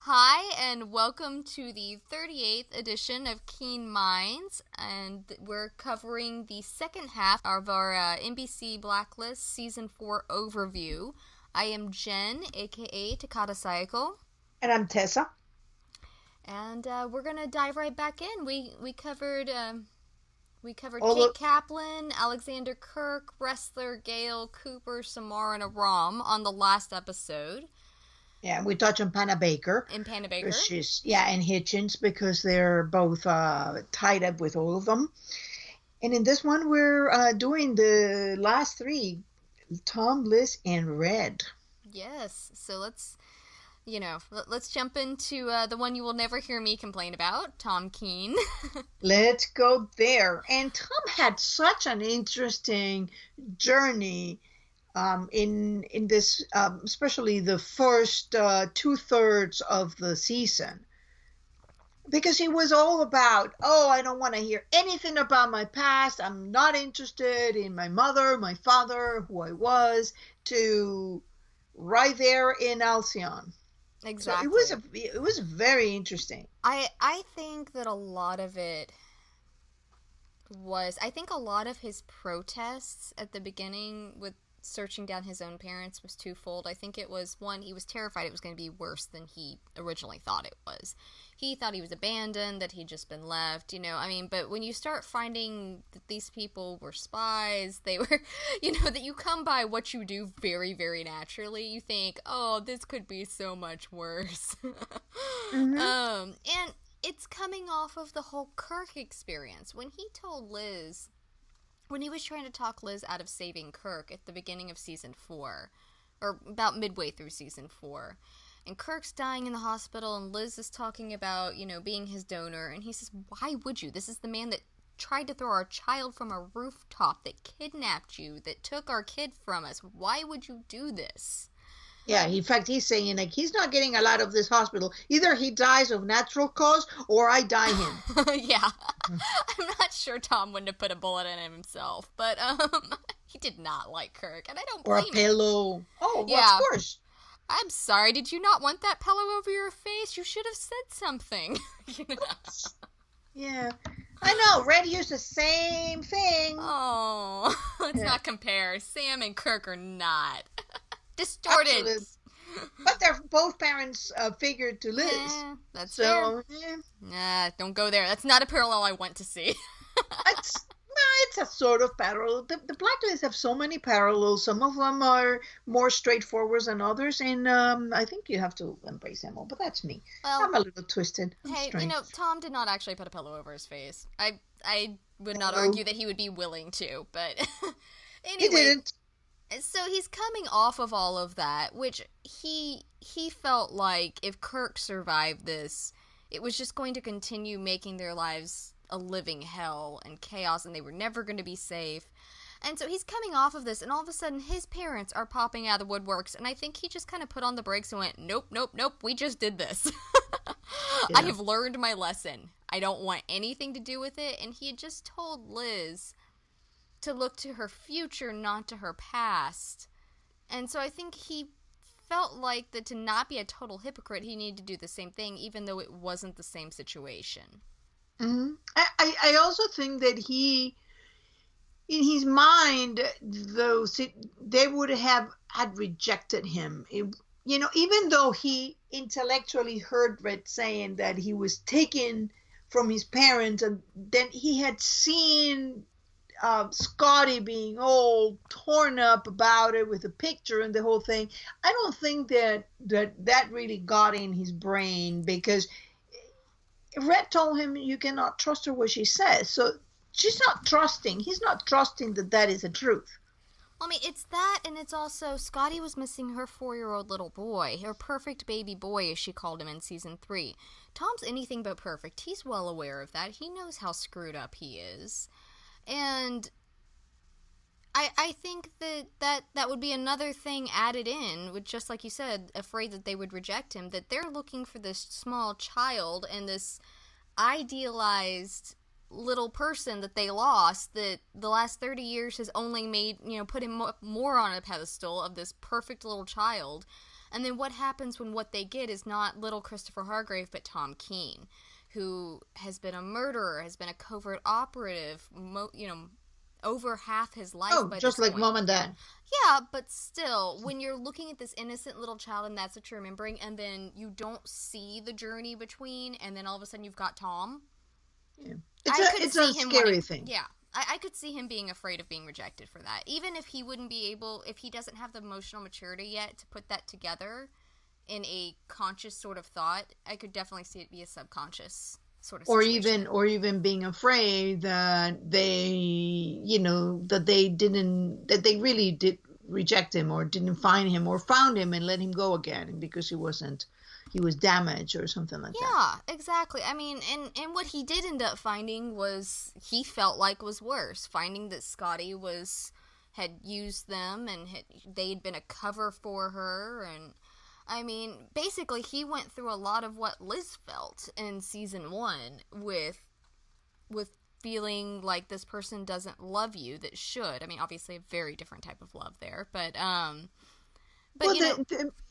Hi, and welcome to the 38th edition of Keen Minds, and we're covering the second half of our NBC Blacklist Season 4 overview. I am Jen, aka Takata Sayako, And I'm Tessa. and we're gonna dive right back in. We covered All Kate the Kaplan, Alexander Kirk, wrestler Gail Cooper, Samara, and Aram on the last episode Yeah, we touch on Panna Baker. in Panna Baker. And Hitchens because they're both tied up with all of them. And in this one, we're doing the last three: Tom, Liz, and Red. Yes, so let's jump into the one you will never hear me complain about, Tom Keene. Let's go there. And Tom had such an interesting journey in this, especially the first two-thirds of the season. Because he was all about, oh, I don't want to hear anything about my past. I'm not interested in my mother, my father, who I was, to right there in Alcyon. So Exactly. it was very interesting. I think that a lot of it I think a lot of his protests at the beginning with searching down his own parents was twofold. I think it was one, he was terrified it was going to be worse than he originally thought it was. He thought he was abandoned, that he'd just been left, but when you start finding that these people were spies, they were, that you come by what you do very, very naturally, you think, oh, this could be so much worse. Mm-hmm. And it's coming off of the whole Kirk experience. When he was trying to talk Liz out of saving Kirk at the beginning of season 4, or about midway through season 4, and Kirk's dying in the hospital, and Liz is talking about, being his donor, and he says, why would you? This is the man that tried to throw our child from a rooftop, that kidnapped you, that took our kid from us. Why would you do this? Yeah, in fact, he's saying like he's not getting a lot of this hospital. Either he dies of natural cause or I die him. Yeah. I'm not sure Tom wouldn't have put a bullet in him himself, but he did not like Kirk, and I don't Or a blame him. pillow. Oh, well, of Yeah. course. I'm sorry, did you not want that pillow over your face? You should have said something. Yeah. I know. Red used the same thing. Oh, let's Yeah, not compare. Sam and Kirk are not. Distorted. absolutely. But they're both parents figured to Liz. That's fair. So, yeah, Nah, don't go there. That's not a parallel I want to see. it's it's a sort of parallel. The Blacklists have so many parallels. Some of them are more straightforward than others, and I think you have to embrace them all. But that's me. Well, I'm a little twisted. I'm hey, strange. Tom did not actually put a pillow over his face. I would not No, argue that he would be willing to, but he anyway, didn't. so he's coming off of all of that, which he felt like if Kirk survived this, it was just going to continue making their lives a living hell and chaos, and they were never going to be safe. And so he's coming off of this, and all of a sudden his parents are popping out of the woodworks, and I think he just kind of put on the brakes and went, nope, nope, nope, we just did this. I Yeah. have learned my lesson. I don't want anything to do with it. And he had just told Liz to look to her future, not to her past. And so I think he felt like that to not be a total hypocrite, he needed to do the same thing, even though it wasn't the same situation. I also think that he, in his mind, though, they would have had rejected him. Even though he intellectually heard Red saying that he was taken from his parents, and then he had seen Scotty being all torn up about it with the picture and the whole thing. I don't think that really got in his brain because Red told him you cannot trust her what she says. So she's not trusting. He's not trusting that that is the truth. Well, I mean, it's that, and it's also Scotty was missing her 4-year-old little boy, her perfect baby boy, as she called him in season 3. Tom's anything but perfect. He's well aware of that. He knows how screwed up he is. And I think that would be another thing added in, with just like you said, afraid that they would reject him, that they're looking for this small child and this idealized little person that they lost, that the last 30 years has only made, put him more on a pedestal of this perfect little child. And then what happens when what they get is not little Christopher Hargrave, but Tom Keene, who has been a murderer, has been a covert operative, over half his life by just this like point. Mom and Dad. Yeah, but still, when you're looking at this innocent little child and that's what you're remembering, and then you don't see the journey between, and then all of a sudden you've got Tom. Yeah. It's a scary thing. Yeah. I could see him being afraid of being rejected for that. Even if he wouldn't be able, if he doesn't have the emotional maturity yet to put that together in a conscious sort of thought, I could definitely see it be a subconscious sort of situation. Or even being afraid that they, that they really did reject him or didn't find him or found him and let him go again because he was damaged or something like that. Yeah, exactly. I mean, and what he did end up finding was, he felt like was worse. Finding that Scotty had used them and they'd been a cover for her. And, I mean, basically he went through a lot of what Liz felt in season 1 with feeling like this person doesn't love you that should. I mean, obviously a very different type of love there, but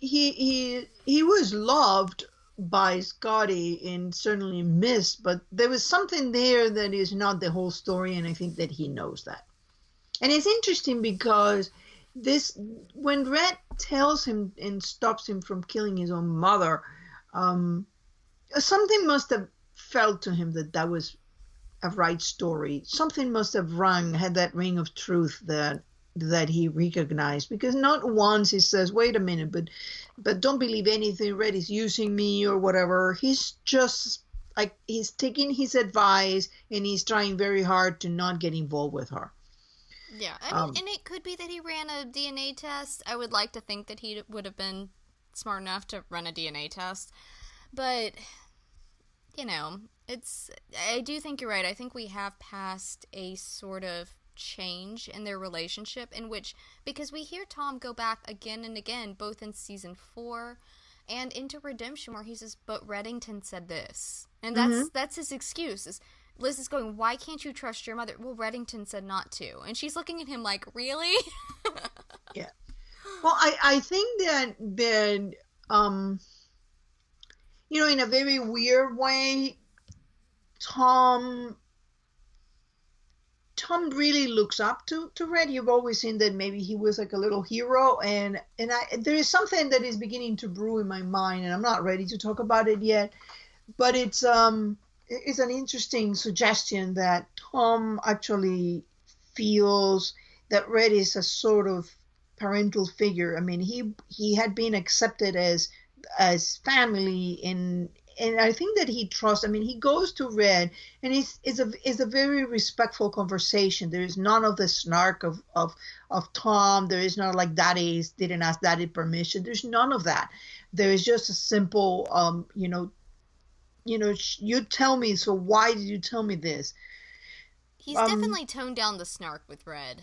he was loved by Scotty and certainly missed, but there was something there that is not the whole story, and I think that he knows that. And it's interesting because when Red tells him and stops him from killing his own mother, something must have felt to him that was a right story. Something must have had that ring of truth that he recognized, because not once he says, wait a minute, but don't believe anything, Red is using me or whatever. He's just like, he's taking his advice and he's trying very hard to not get involved with her. Yeah, I mean, and it could be that he ran a DNA test. I would like to think that he would have been smart enough to run a DNA test. But, I do think you're right. I think we have passed a sort of change in their relationship in which, because we hear Tom go back again and again, both in season 4 and into Redemption, where he says, but Reddington said this. And that's his excuse. Liz is going, why can't you trust your mother? Well, Reddington said not to. And she's looking at him like, really? Yeah. Well, I think that in a very weird way, Tom really looks up to Red. You've always seen that maybe he was like a little hero, and there is something that is beginning to brew in my mind, and I'm not ready to talk about it yet, but it's an interesting suggestion that Tom actually feels that Red is a sort of parental figure. I mean, he had been accepted as family, and I think that he trusts. I mean, he goes to Red, and it's a very respectful conversation. There is none of the snark of Tom. There is not like Daddy didn't ask Daddy permission. There's none of that. There is just a simple, you tell me, so why did you tell me this? He's definitely toned down the snark with Red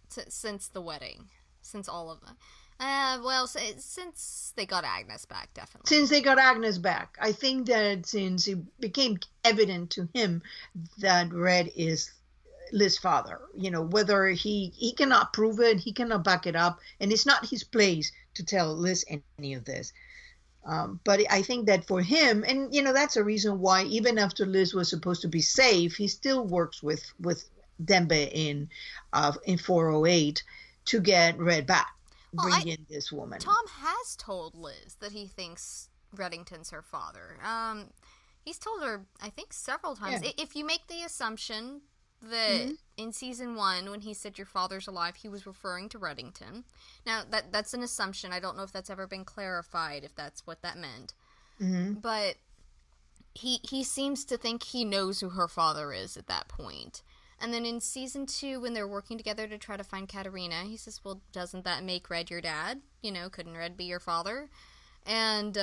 since the wedding, since all of them. Since they got Agnes back, definitely. Since they got Agnes back. I think that since it became evident to him that Red is Liz's father, whether he cannot prove it, he cannot back it up, and it's not his place to tell Liz any of this. But I think that for him, and that's a reason why even after Liz was supposed to be safe, he still works with Dembe in 408 to get Red back. Bring in this woman. Tom has told Liz that he thinks Reddington's her father. He's told her, I think, several times. Yeah. If you make the assumption that in season 1, when he said your father's alive, he was referring to Reddington. Now, that's an assumption. I don't know if that's ever been clarified, if that's what that meant. Mm-hmm. But he seems to think he knows who her father is at that point. And then in season 2, when they're working together to try to find Katerina, he says, well, doesn't that make Red your dad? Couldn't Red be your father? And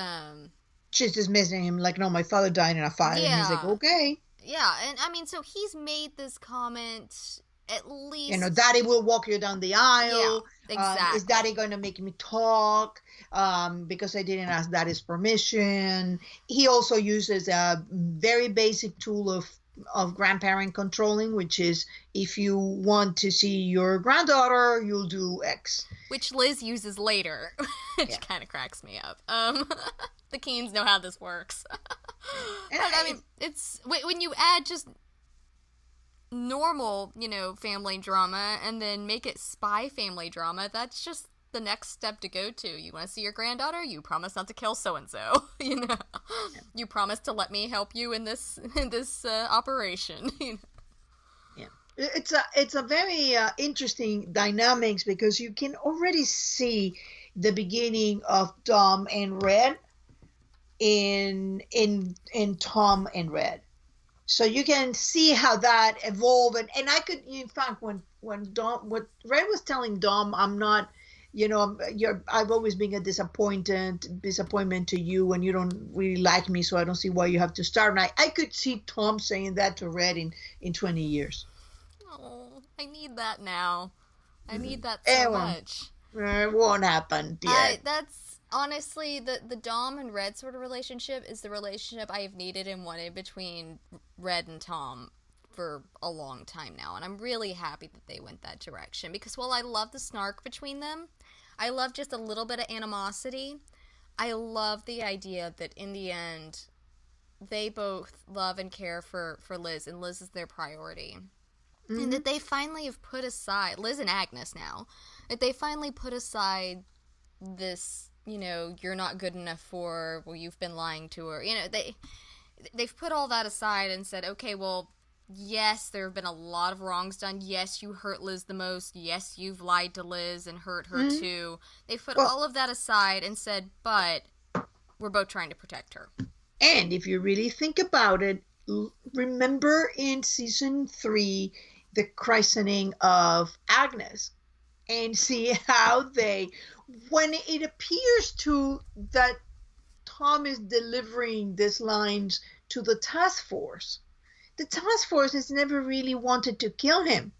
she's dismissing him like, no, my father died in a fire. Yeah. And he's like, okay. Yeah, and I mean, so he's made this comment at least... Daddy will walk you down the aisle. Yeah, exactly. Is Daddy going to make me talk? Because I didn't ask Daddy's permission. He also uses a very basic tool of grandparent controlling, which is if you want to see your granddaughter, you'll do X. Which Liz uses later, which kind of cracks me up. The Keens know how this works. But I mean, it's when you add just normal, family drama and then make it spy family drama, that's just the next step to go to. You want to see your granddaughter? You promise not to kill so-and-so, You promise to let me help you in this operation, Yeah. It's a very interesting dynamics because you can already see the beginning of Dom and Red in Tom and Red. So you can see how that evolved, and I could, in fact, when what Red was telling Dom, I'm not, I've always been a disappointment to you, and you don't really like me, so I don't see why you have to start. And I could see Tom saying that to Red in 20 years. Oh, I need that now. I need that so much. It won't happen. Yeah. That's honestly the Dom and Red sort of relationship is the relationship I have needed and wanted between Red and Tom for a long time now, and I'm really happy that they went that direction because while I love the snark between them, I love just a little bit of animosity. I love the idea that in the end they both love and care for Liz, and Liz is their priority. Mm-hmm. And that they finally have put aside, Liz and Agnes now, that they finally put aside this, you're not good enough for, well, you've been lying to her. They've put all that aside and said, okay, well, yes, there have been a lot of wrongs done. Yes, you hurt Liz the most. Yes, you've lied to Liz and hurt her too. They've put all of that aside and said, but we're both trying to protect her. And if you really think about it, remember in season 3, the christening of Agnes, and see how when it appears that Tom is delivering these lines to the task force, the task force has never really wanted to kill him.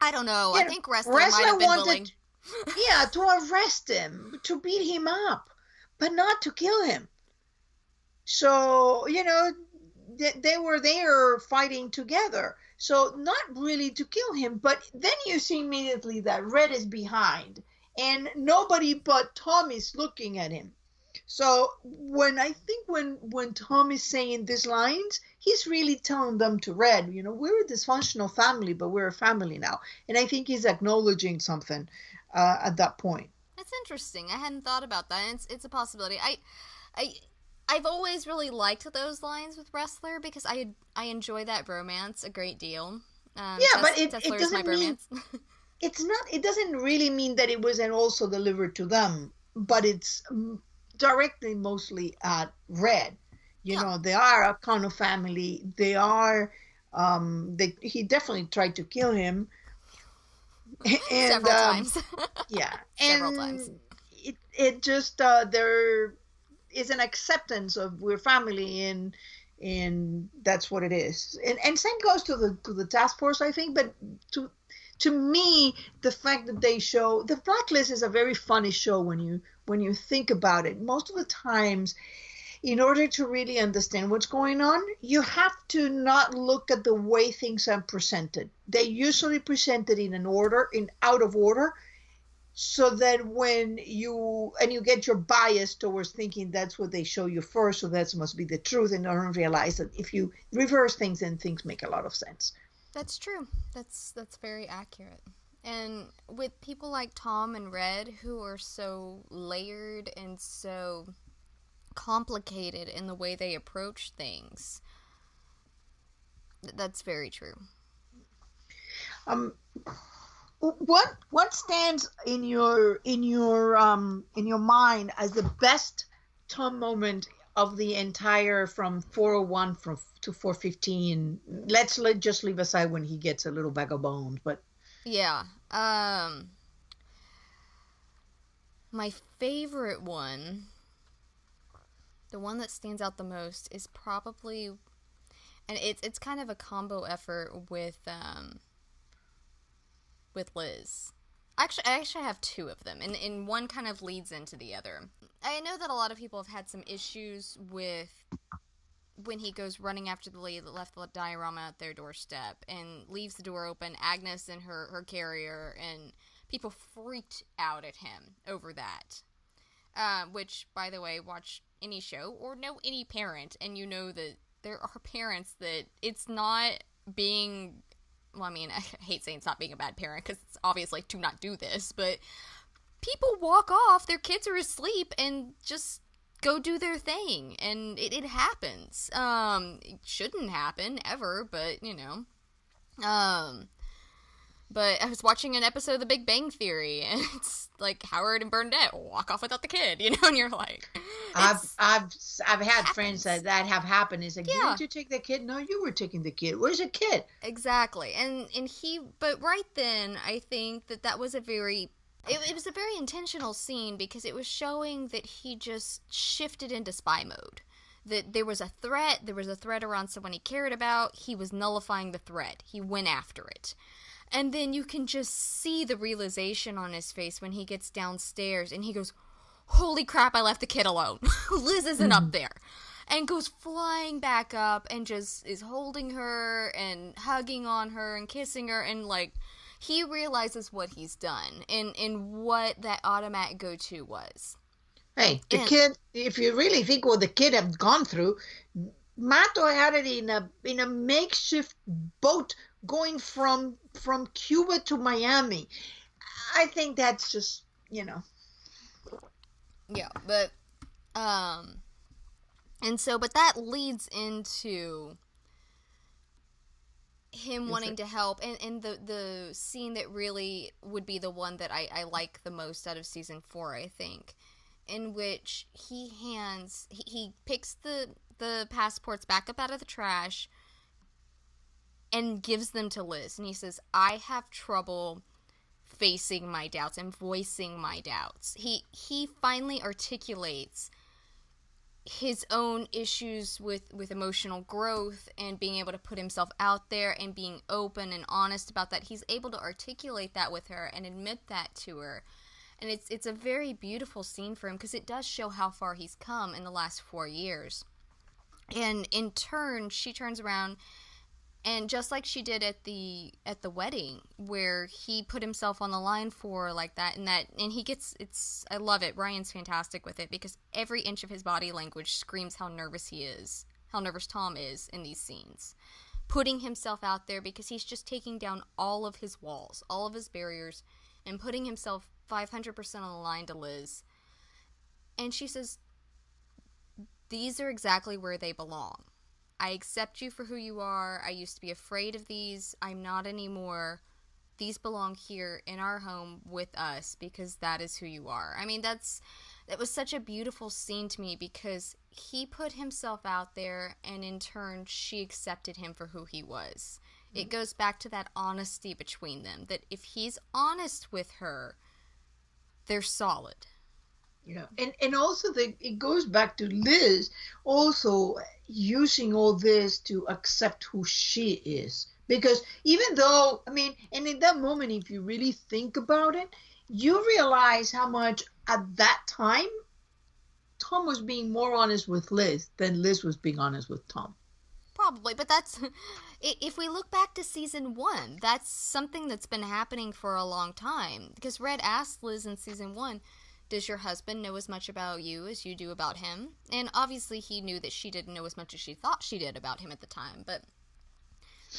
I don't know. I think Ressler might have been willing. To arrest him, to beat him up, but not to kill him. So, they were there fighting together. So not really to kill him, but then you see immediately that Red is behind and nobody but Tom is looking at him. So when Tom is saying these lines, he's really telling them to Red, we're a dysfunctional family, but we're a family now. And I think he's acknowledging something at that point. That's interesting. I hadn't thought about that. It's a possibility. I've always really liked those lines with Ressler because I enjoy that bromance a great deal. But it doesn't mean it's not. It doesn't really mean that it wasn't also delivered to them, but it's directly mostly at Red. They are a kind of family. They are. He definitely tried to kill him. And, several times. Several times. It just there is an acceptance of we're family, and that's what it is. And same goes to the task force, I think. But to me, the fact that they show the Blacklist is a very funny show when you think about it. Most of the times, in order to really understand what's going on, you have to not look at the way things are presented. They usually presented in out of order, so that when you get your bias towards thinking that's what they show you first, so that must be the truth, and don't realize that if you reverse things, then things make a lot of sense. That's true. That's very accurate. And with people like Tom and Red, who are so layered and so complicated in the way they approach things, that's very true. What stands in your mind as the best Tom moment of the entire from 401 to 415? Let's just leave aside when he gets a little bag of bones, but yeah. My favorite one, the one that stands out the most, is probably, and it's kind of a combo effort with Liz. Actually, I have two of them, and one kind of leads into the other. I know that a lot of people have had some issues with when he goes running after the lady that left the diorama at their doorstep and leaves the door open, Agnes and her carrier, and people freaked out at him over that. Which, by the way, watch any show or know any parent, and you know that there are parents that it's not being... Well, I mean, I hate saying it's not being a bad parent, because it's obviously to not do this, but people walk off, their kids are asleep, and just go do their thing, and it happens. It shouldn't happen, ever, but, you know. But I was watching an episode of The Big Bang Theory, and it's like Howard and Burnett walk off without the kid, you know, and you're like... I've had friends that have happened. It's like, didn't you take the kid? No, you were taking the kid. Where's the kid? Exactly. But right then, I think that was a very... It was a very intentional scene, because it was showing that he just shifted into spy mode. That there was a threat around someone he cared about, he was nullifying the threat. He went after it. And then you can just see the realization on his face when he gets downstairs and he goes, holy crap, I left the kid alone. Liz isn't up there. And goes flying back up and just is holding her and hugging on her and kissing her, and like, he realizes what he's done and what that automatic go-to was. Hey, the kid, if you really think what the kid had gone through, Mato had it in a makeshift boat going from Cuba to Miami. I think that's just, you know. Yeah, but but that leads into him wanting to help, and the scene that really would be the one that I like the most out of season 4, I think, in which he picks the passports back up out of the trash and gives them to Liz, and he says, I have trouble facing my doubts and voicing my doubts. He finally articulates his own issues with emotional growth and being able to put himself out there and being open and honest about that. He's able to articulate that with her and admit that to her. And it's a very beautiful scene for him, because it does show how far he's come in the last 4 years. And in turn, she turns around, and just like she did at the wedding, where he put himself on the line for her like that, and he gets, I love it. Ryan's fantastic with it, because every inch of his body language screams how nervous he is, how nervous Tom is in these scenes. Putting himself out there, because he's just taking down all of his walls, all of his barriers, and putting himself 500% on the line to Liz. And she says, these are exactly where they belong. I accept you for who you are. I used to be afraid of these. I'm not anymore. These belong here in our home with us, because that is who you are. I mean, that was such a beautiful scene to me, because he put himself out there, and in turn, she accepted him for who he was. Mm-hmm. It goes back to that honesty between them, that if he's honest with her, they're solid. Yeah, and also it goes back to Liz also using all this to accept who she is. Because even though, I mean, and in that moment, if you really think about it, you realize how much at that time Tom was being more honest with Liz than Liz was being honest with Tom. Probably, but that's, if we look back to season 1, that's something that's been happening for a long time. Because Red asked Liz in season 1, does your husband know as much about you as you do about him? And obviously he knew that she didn't know as much as she thought she did about him at the time. But,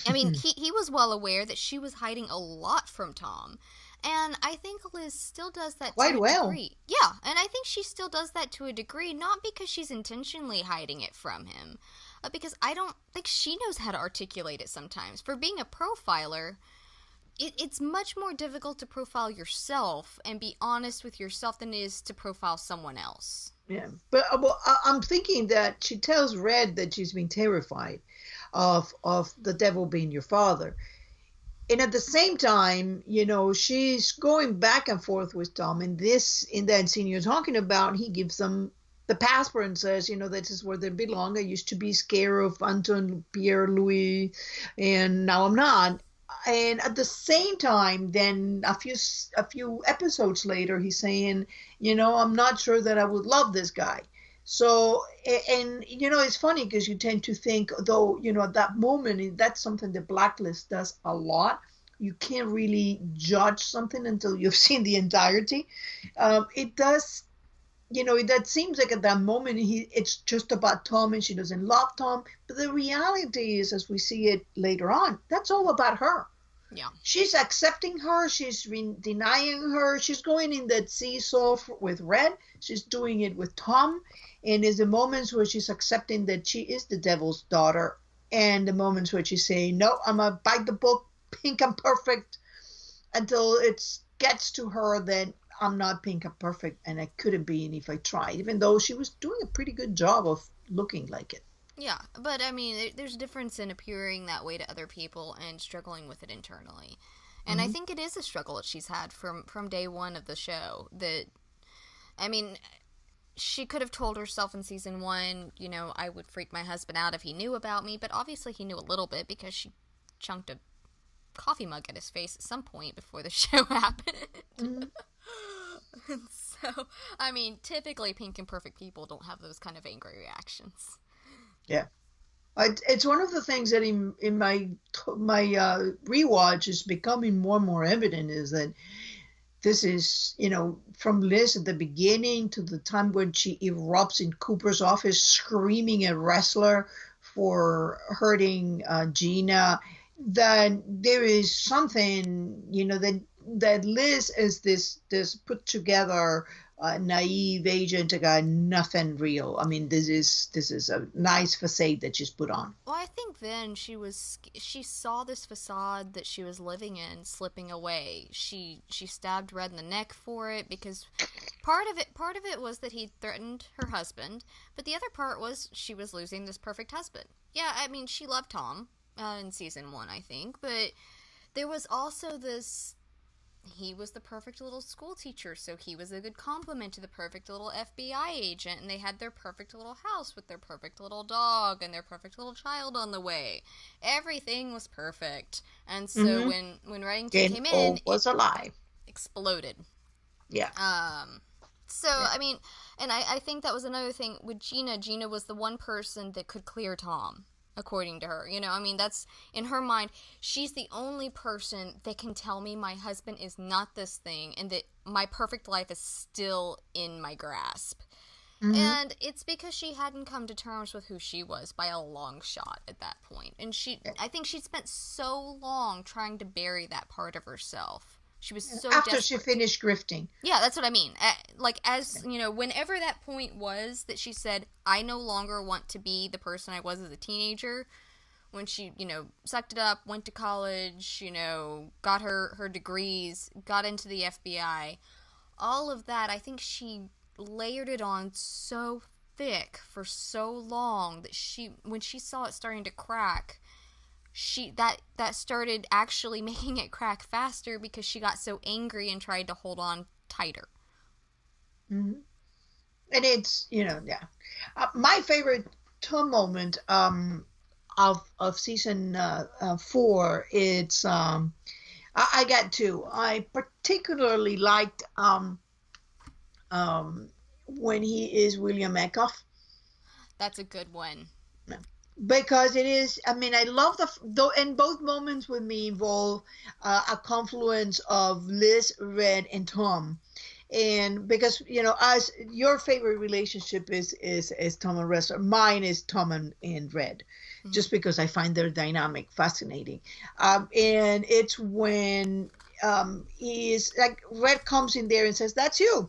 I mean, he was well aware that she was hiding a lot from Tom. And I think Liz still does that quite to a well. degree. Yeah, and I think she still does that to a degree, not because she's intentionally hiding it from him, but because I don't think she knows how to articulate it sometimes. For being a profiler, it's much more difficult to profile yourself and be honest with yourself than it is to profile someone else. Yeah, but I'm thinking that she tells Red that she's been terrified of the devil being your father. And at the same time, you know, she's going back and forth with Tom. In that scene you're talking about, he gives them the passport and says, you know, this is where they belong. I used to be scared of Anton Pierre Louis, and now I'm not. And at the same time, then a few episodes later, he's saying, you know, I'm not sure that I would love this guy. So, and it's funny because you tend to think, though, at that moment, that's something the Blacklist does a lot. You can't really judge something until you've seen the entirety. It does, that seems like at that moment, it's just about Tom and she doesn't love Tom. But the reality is, as we see it later on, that's all about her. Yeah. She's accepting her. She's denying her. She's going in that seesaw with Red. She's doing it with Tom. And there's the moments where she's accepting that she is the devil's daughter. And the moments where she's saying, no, I'm going to bite the book, pink and perfect, until it gets to her that I'm not pink and perfect. And I couldn't be if I tried, even though she was doing a pretty good job of looking like it. Yeah, but I mean, there's a difference in appearing that way to other people and struggling with it internally. And I think it is a struggle that she's had from day one of the show. That, I mean, she could have told herself in season 1, I would freak my husband out if he knew about me, but obviously he knew a little bit because she chunked a coffee mug at his face at some point before the show happened. So, I mean, typically pink and perfect people don't have those kind of angry reactions. Yeah. It's one of the things that in my rewatch is becoming more and more evident is that this is, from Liz at the beginning to the time when she erupts in Cooper's office screaming at Wrestler for hurting Gina, that there is something, that Liz is this put together naive agent that got nothing real. I mean, this is a nice facade that she's put on. Well, I think then she saw this facade that she was living in slipping away. She stabbed Red in the neck for it because part of it was that he threatened her husband, but the other part was she was losing this perfect husband. Yeah, I mean, she loved Tom in season 1, I think, but there was also this. He was the perfect little school teacher, so he was a good complement to the perfect little FBI agent, and they had their perfect little house with their perfect little dog and their perfect little child on the way. Everything was perfect. And so when Reddington came in, was a lie. Exploded. Yeah. So, yeah. I mean, and I think that was another thing with Gina. Gina was the one person that could clear Tom. According to her, I mean, that's in her mind. She's the only person that can tell me my husband is not this thing and that my perfect life is still in my grasp. And it's because she hadn't come to terms with who she was by a long shot at that point. And I think she spent so long trying to bury that part of herself. She was so after desperate. She finished grifting. Yeah, that's what I mean. Whenever that point was that she said, I no longer want to be the person I was as a teenager, when she, sucked it up, went to college, got her degrees, got into the FBI, all of that, I think she layered it on so thick for so long that when she saw it starting to crack, that started actually making it crack faster because she got so angry and tried to hold on tighter. And it's my favorite Tom moment of season 4. It's I got 2. I particularly liked when he is William Eckhoff. That's a good one. Because it is, I mean, I love and both moments with me involve a confluence of Liz, Red, and Tom. And because, as your favorite relationship is Tom and Wrestler, mine is Tom and Red, just because I find their dynamic fascinating. And it's when he's like, Red comes in there and says, that's you.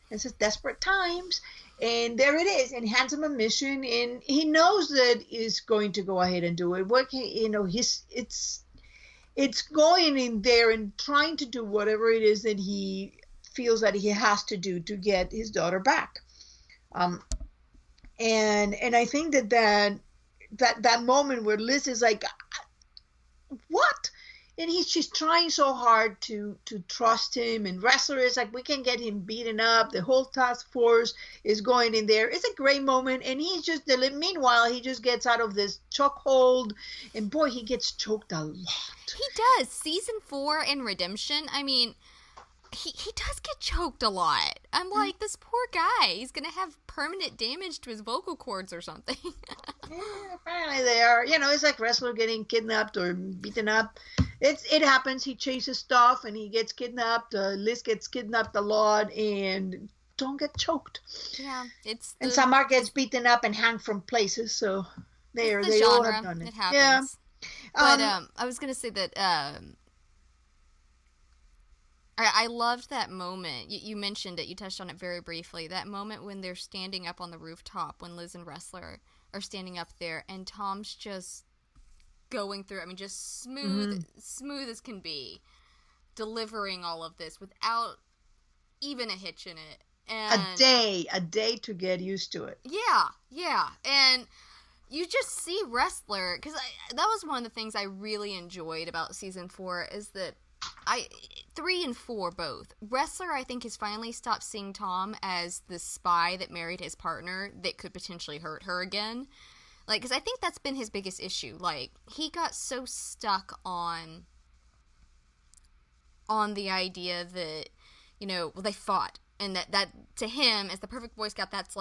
And says, desperate times. And there it is, and hands him a mission, and he knows that he's going to go ahead and do it. It's going in there and trying to do whatever it is that he feels that he has to do to get his daughter back. And I think that moment where Liz is like, what? And she's trying so hard to trust him, and Wrestler is like, we can get him beaten up. The whole task force is going in there. It's a great moment, and meanwhile, he just gets out of this chokehold, and boy, he gets choked a lot. He does. Season 4 in Redemption, I mean, he does get choked a lot. I'm like, this poor guy. He's gonna have permanent damage to his vocal cords or something. Yeah, apparently they are. It's like wrestler getting kidnapped or beaten up. It happens. He chases stuff and he gets kidnapped. Liz gets kidnapped a lot and don't get choked. Yeah, and Samar gets beaten up and hanged from places. So they genre. all have done it. It happens. Yeah. But I was gonna say that I loved that moment. You mentioned it. You touched on it very briefly. That moment when they're standing up on the rooftop, when Liz and Wrestler are standing up there, and Tom's just going through. I mean, just smooth as can be, delivering all of this without even a hitch in it. And a day to get used to it. Yeah, and you just see Wrestler, because that was one of the things I really enjoyed about season 4 is that 3 and 4 both. Wrestler, I think, has finally stopped seeing Tom as the spy that married his partner that could potentially hurt her again. Like, because I think that's been his biggest issue. Like, he got so stuck on the idea that, they fought. And that to him, as the perfect Boy Scout, that's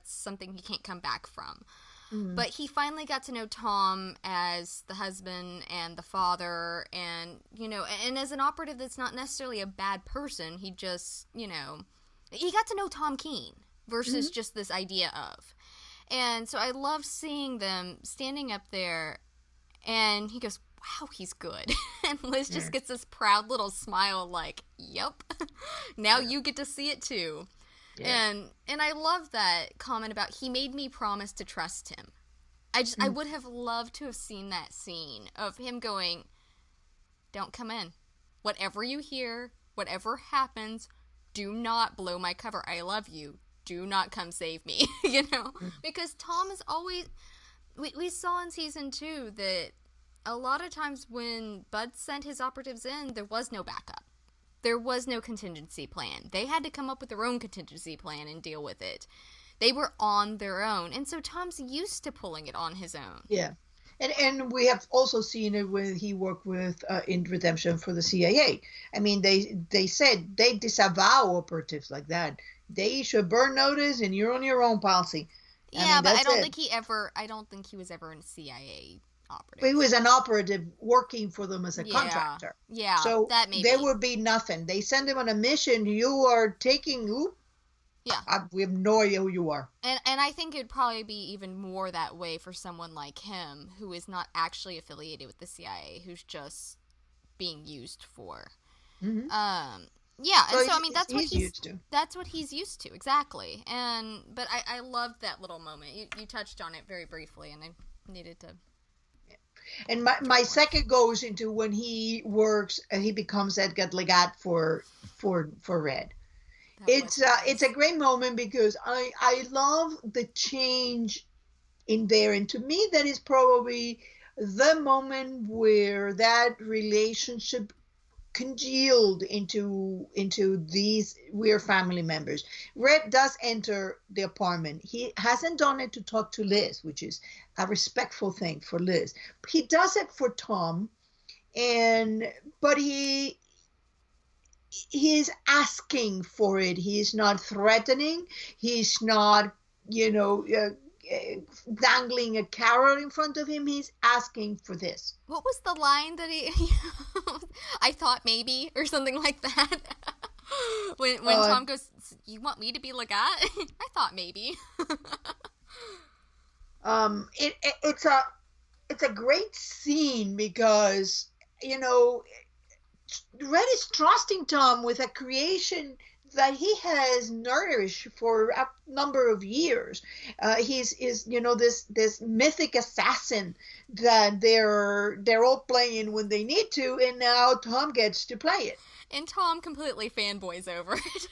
something he can't come back from. Mm-hmm. But he finally got to know Tom as the husband and the father, and and as an operative that's not necessarily a bad person. He just he got to know Tom Keene versus just this idea of. And so I love seeing them standing up there, and he goes, wow, he's good. And Liz just gets this proud little smile like, yep, now you get to see it too. Yeah. And I love that comment about he made me promise to trust him. I would have loved to have seen that scene of him going, don't come in. Whatever you hear, whatever happens, do not blow my cover. I love you. Do not come save me, Because Tom is always... We saw in season 2 that a lot of times when Bud sent his operatives in, there was no backup. There was no contingency plan. They had to come up with their own contingency plan and deal with it. They were on their own. And so Tom's used to pulling it on his own. Yeah. And we have also seen it when he worked with in Redemption for the CIA. I mean, they said they disavow operatives like that. They issue a burn notice and you're on your own policy. Yeah, but I don't think he was ever in CIA operative. But he was an operative working for them as a contractor. Yeah, so that maybe. There would be nothing. They send him on a mission. You are taking. Yeah, we have no idea who you are. And I think it'd probably be even more that way for someone like him, who is not actually affiliated with the CIA, who's just being used for. Mm-hmm. Yeah, and so I mean that's what he's used to. That's what he's used to, exactly. But I loved that little moment. You touched on it very briefly, and I needed to. And my second goes into when he works and he becomes Edgar Legat for Red. It's a great moment because I love the change in there, and to me that is probably the moment where that relationship congealed into these we're family members. Red does enter the apartment. He hasn't done it to talk to Liz, which is a respectful thing for Liz. He does it for Tom, but he's asking for it. He's not threatening. He's not, dangling a carrot in front of him. He's asking for this. What was the line that he I thought maybe, or something like that? when Tom goes, you want me to be Legat? I thought maybe. It's a great scene because Red is trusting Tom with a creation that he has nourished for a number of years. He's this mythic assassin that they're all playing when they need to, and now Tom gets to play it. And Tom completely fanboys over it.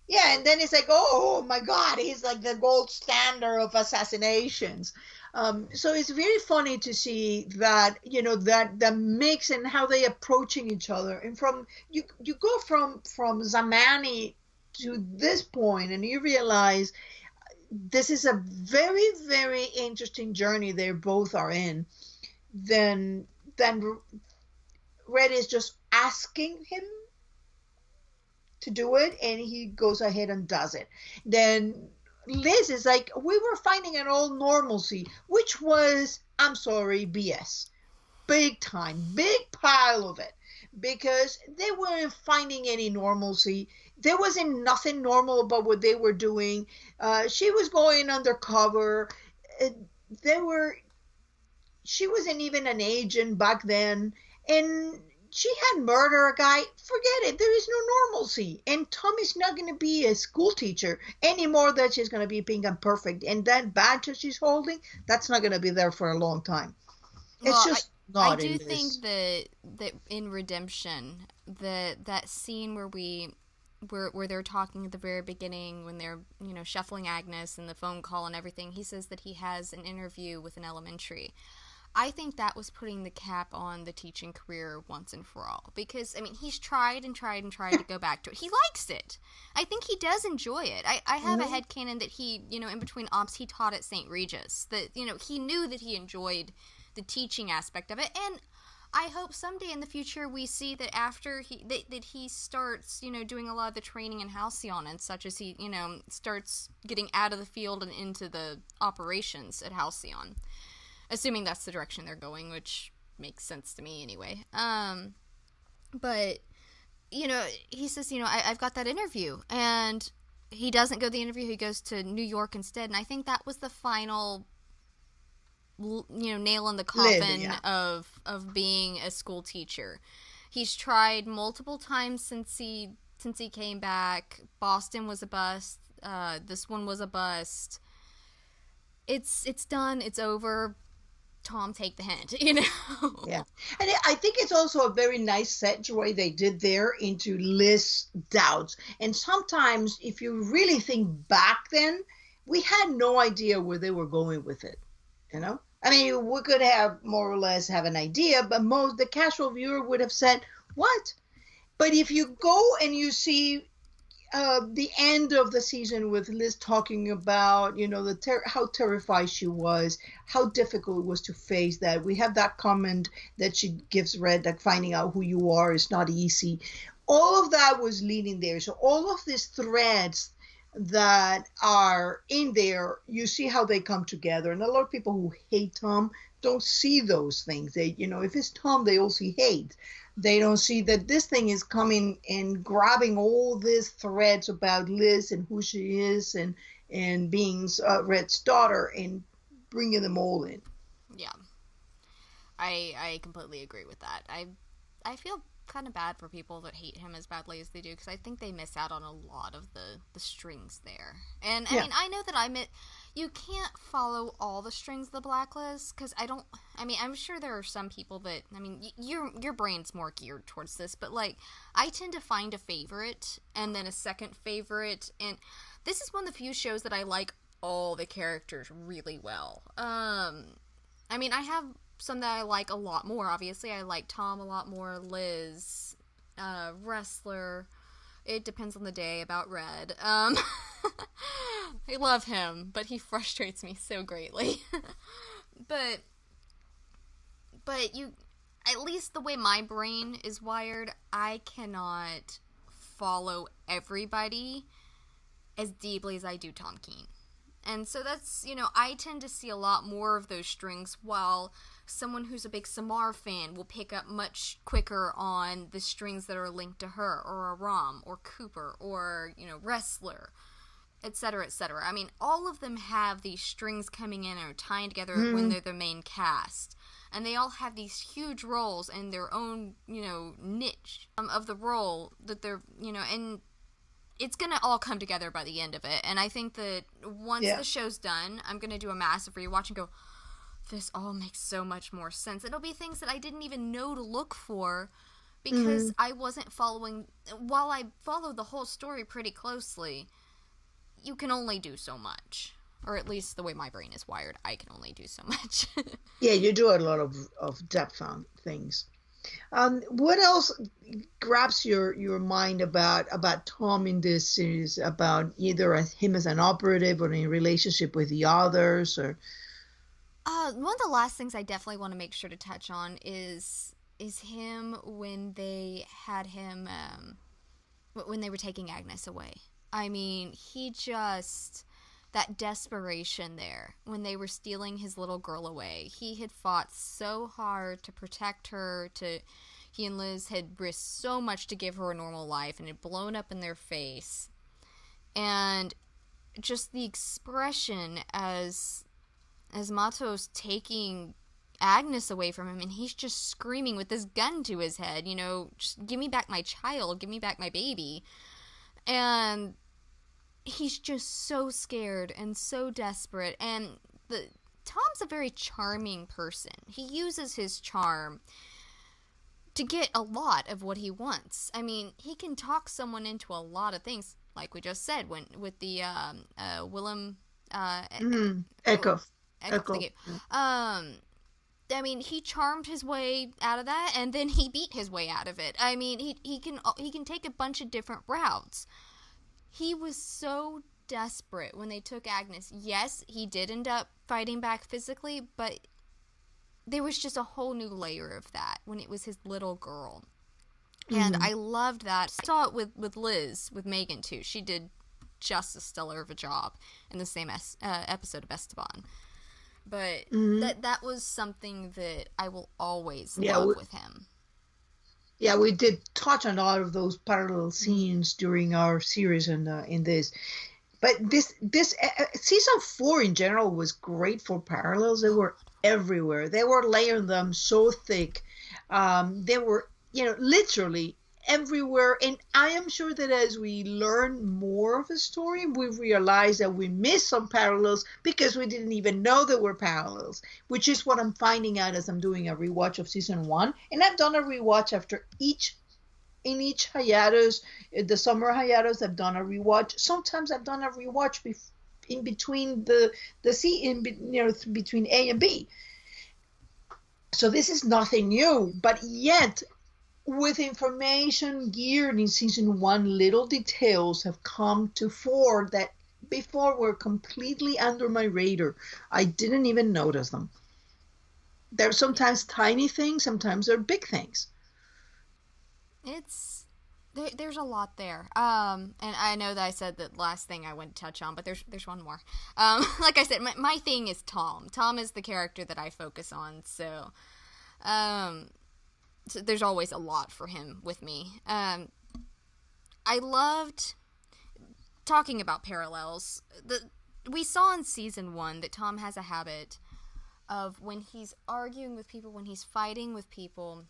Yeah, and then it's like, oh my God, he's like the gold standard of assassinations. So it's very funny to see that, that the mix and how they approaching each other. And from you go from Zamani to this point and you realize this is a very, very interesting journey they both are in. Then Red is just asking him to do it, and he goes ahead and does it. Then Liz is like, we were finding an old normalcy, which was, I'm sorry, BS. Big time, big pile of it, because they weren't finding any normalcy. There wasn't nothing normal about what they were doing. She was going undercover. Uh, they were she wasn't even an agent back then, and she had murdered a guy. Forget it. There is no normalcy. And Tom is not going to be a school teacher anymore. That she's going to be pink and perfect. And that badge that she's holding, that's not going to be there for a long time. It's Well, just I not do in think this. that in Redemption, that scene where they're talking at the very beginning when they're shuffling Agnes and the phone call and everything, he says that he has an interview with an elementary. I think that was putting the cap on the teaching career once and for all. Because, I mean, he's tried and tried and tried to go back to it. He likes it. I think he does enjoy it. I have a headcanon that he, in between ops, he taught at St. Regis. That, he knew that he enjoyed the teaching aspect of it. And I hope someday in the future we see that after that he starts, doing a lot of the training in Halcyon and such as he, starts getting out of the field and into the operations at Halcyon. Assuming that's the direction they're going, which makes sense to me anyway. But, he says, I've got that interview. And he doesn't go to the interview. He goes to New York instead. And I think that was the final, nail in the coffin of being a school teacher. He's tried multiple times since he came back. Boston was a bust. This one was a bust. It's done. It's over. Tom, take the hint, Yeah. And I think it's also a very nice segue they did there into Liz's doubts. And sometimes, if you really think back then, we had no idea where they were going with it, I mean, we could have more or less have an idea, but the casual viewer would have said, what? But if you go and you see the end of the season with Liz talking about, how terrified she was, how difficult it was to face that. We have that comment that she gives Red, like finding out who you are is not easy. All of that was leading there. So all of these threads that are in there, you see how they come together. And a lot of people who hate Tom don't see those things. They, if it's Tom, they all see hate. They don't see that this thing is coming and grabbing all these threads about Liz and who she is and being Red's daughter and bringing them all in. Yeah, I completely agree with that. I feel kind of bad for people that hate him as badly as they do because I think they miss out on a lot of the strings there. And I mean, I know that you can't follow all the strings of the Blacklist because I'm sure there are some people that, your brain's more geared towards this, but like, I tend to find a favorite and then a second favorite, and this is one of the few shows that I like all the characters really well. I have some that I like a lot more. Obviously, I like Tom a lot more. Liz, Wrestler. It depends on the day about Red. I love him, but he frustrates me so greatly. but you, at least the way my brain is wired, I cannot follow everybody as deeply as I do Tom Keene. And so that's, I tend to see a lot more of those strings, while someone who's a big Samar fan will pick up much quicker on the strings that are linked to her, or Aram, or Cooper, or, Wrestler, etc., etc. I mean, all of them have these strings coming in and are tying together when they're the main cast. And they all have these huge roles and their own, niche of the role that they're, and it's going to all come together by the end of it. And I think that once the show's done, I'm going to do a massive rewatch and go, this all makes so much more sense. It'll be things that I didn't even know to look for because I wasn't following. While I followed the whole story pretty closely, you can only do so much. Or at least the way my brain is wired, I can only do so much. Yeah, you do a lot of depth on things. What else grabs your mind about Tom in this series, about either him as an operative or in relationship with the others? Or one of the last things I definitely want to make sure to touch on is him when they had him when they were taking Agnes away. I mean, he just, that desperation there when they were stealing his little girl away. He had fought so hard to protect her, he and Liz had risked so much to give her a normal life, and it had blown up in their face. And just the expression as Mato's taking Agnes away from him, and he's just screaming with this gun to his head, just give me back my child, give me back my baby. And he's just so scared and so desperate. And Tom's a very charming person. He uses his charm to get a lot of what he wants. I mean, he can talk someone into a lot of things, like we just said, with the Willem Echo. I mean, he charmed his way out of that, and then he beat his way out of it. I mean, he can take a bunch of different routes. He was so desperate when they took Agnes. Yes, he did end up fighting back physically, but there was just a whole new layer of that when it was his little girl. And I loved that. I saw it with Liz, with Megan, too. She did just as stellar of a job in the same episode of Esteban. But that was something that I will always love with him. Yeah, we did touch on a lot of those parallel scenes during our series in this. But this season 4 in general was great for parallels. They were everywhere. They were layering them so thick. They were, literally everywhere. And I am sure that as we learn more of the story, we realize that we missed some parallels because we didn't even know there were parallels, which is what I'm finding out as I'm doing a rewatch of season 1. And I've done a rewatch after each hiatus, the summer hiatus. I've done a rewatch. Sometimes I've done a rewatch in between between A and B. So this is nothing new, but yet with information geared in season 1, little details have come to fore that before were completely under my radar. I didn't even notice them. They're sometimes tiny things, sometimes they're big things. There's a lot there. And I know that I said that last thing I wouldn't touch on, but there's one more. Like I said, my thing is Tom. Tom is the character that I focus on, so there's always a lot for him with me. I loved talking about parallels. We saw in season 1 that Tom has a habit of when he's arguing with people, when he's fighting with people,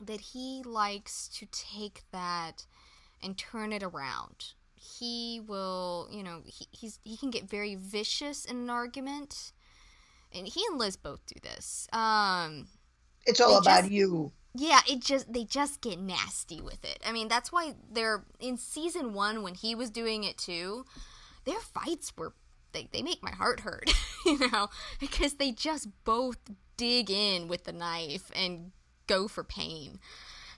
that he likes to take that and turn it around. He will, he can get very vicious in an argument, and he and Liz both do this. It's all about you. Yeah, they just get nasty with it. I mean, that's why they're in season 1 when he was doing it too. Their fights were they make my heart hurt, because they just both dig in with the knife and go for pain.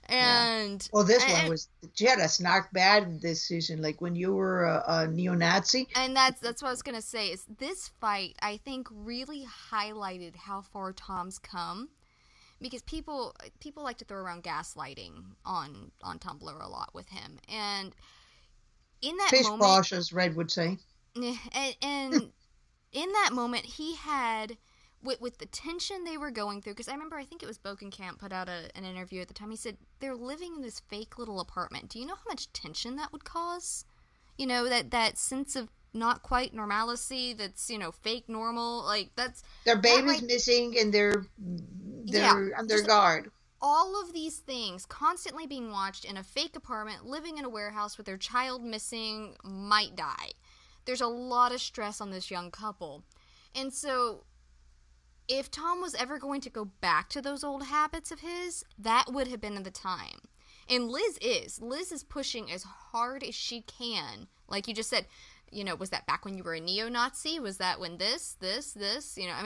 And well, this one was, she had a snark bad this season, like when you were a neo-Nazi. And that's what I was gonna say, is this fight I think really highlighted how far Tom's come, because people like to throw around gaslighting on Tumblr a lot with him, and in that Fish moment, wash, as Red would say. And in that moment, he had, with the tension they were going through, because I remember, I think it was Bokenkamp put out an interview at the time. He said, they're living in this fake little apartment. Do you know how much tension that would cause? That sense of not quite normalcy that's, fake normal. Like, that's... Their baby's missing, and they're under guard. All of these things constantly being watched in a fake apartment, living in a warehouse with their child missing, might die. There's a lot of stress on this young couple. And so, if Tom was ever going to go back to those old habits of his, that would have been the time. And Liz is pushing as hard as she can. Like you just said, was that back when you were a neo-Nazi? Was that when this?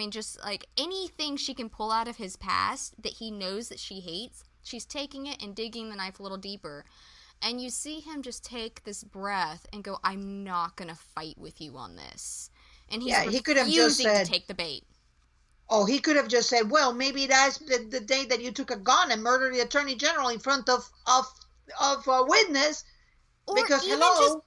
Just like anything she can pull out of his past that he knows that she hates, she's taking it and digging the knife a little deeper. And you see him just take this breath and go, I'm not going to fight with you on this. And he's he could have just said, to take the bait. Oh, he could have just said, well, maybe that's the day that you took a gun and murdered the attorney general in front of a witness. Or Because even hello.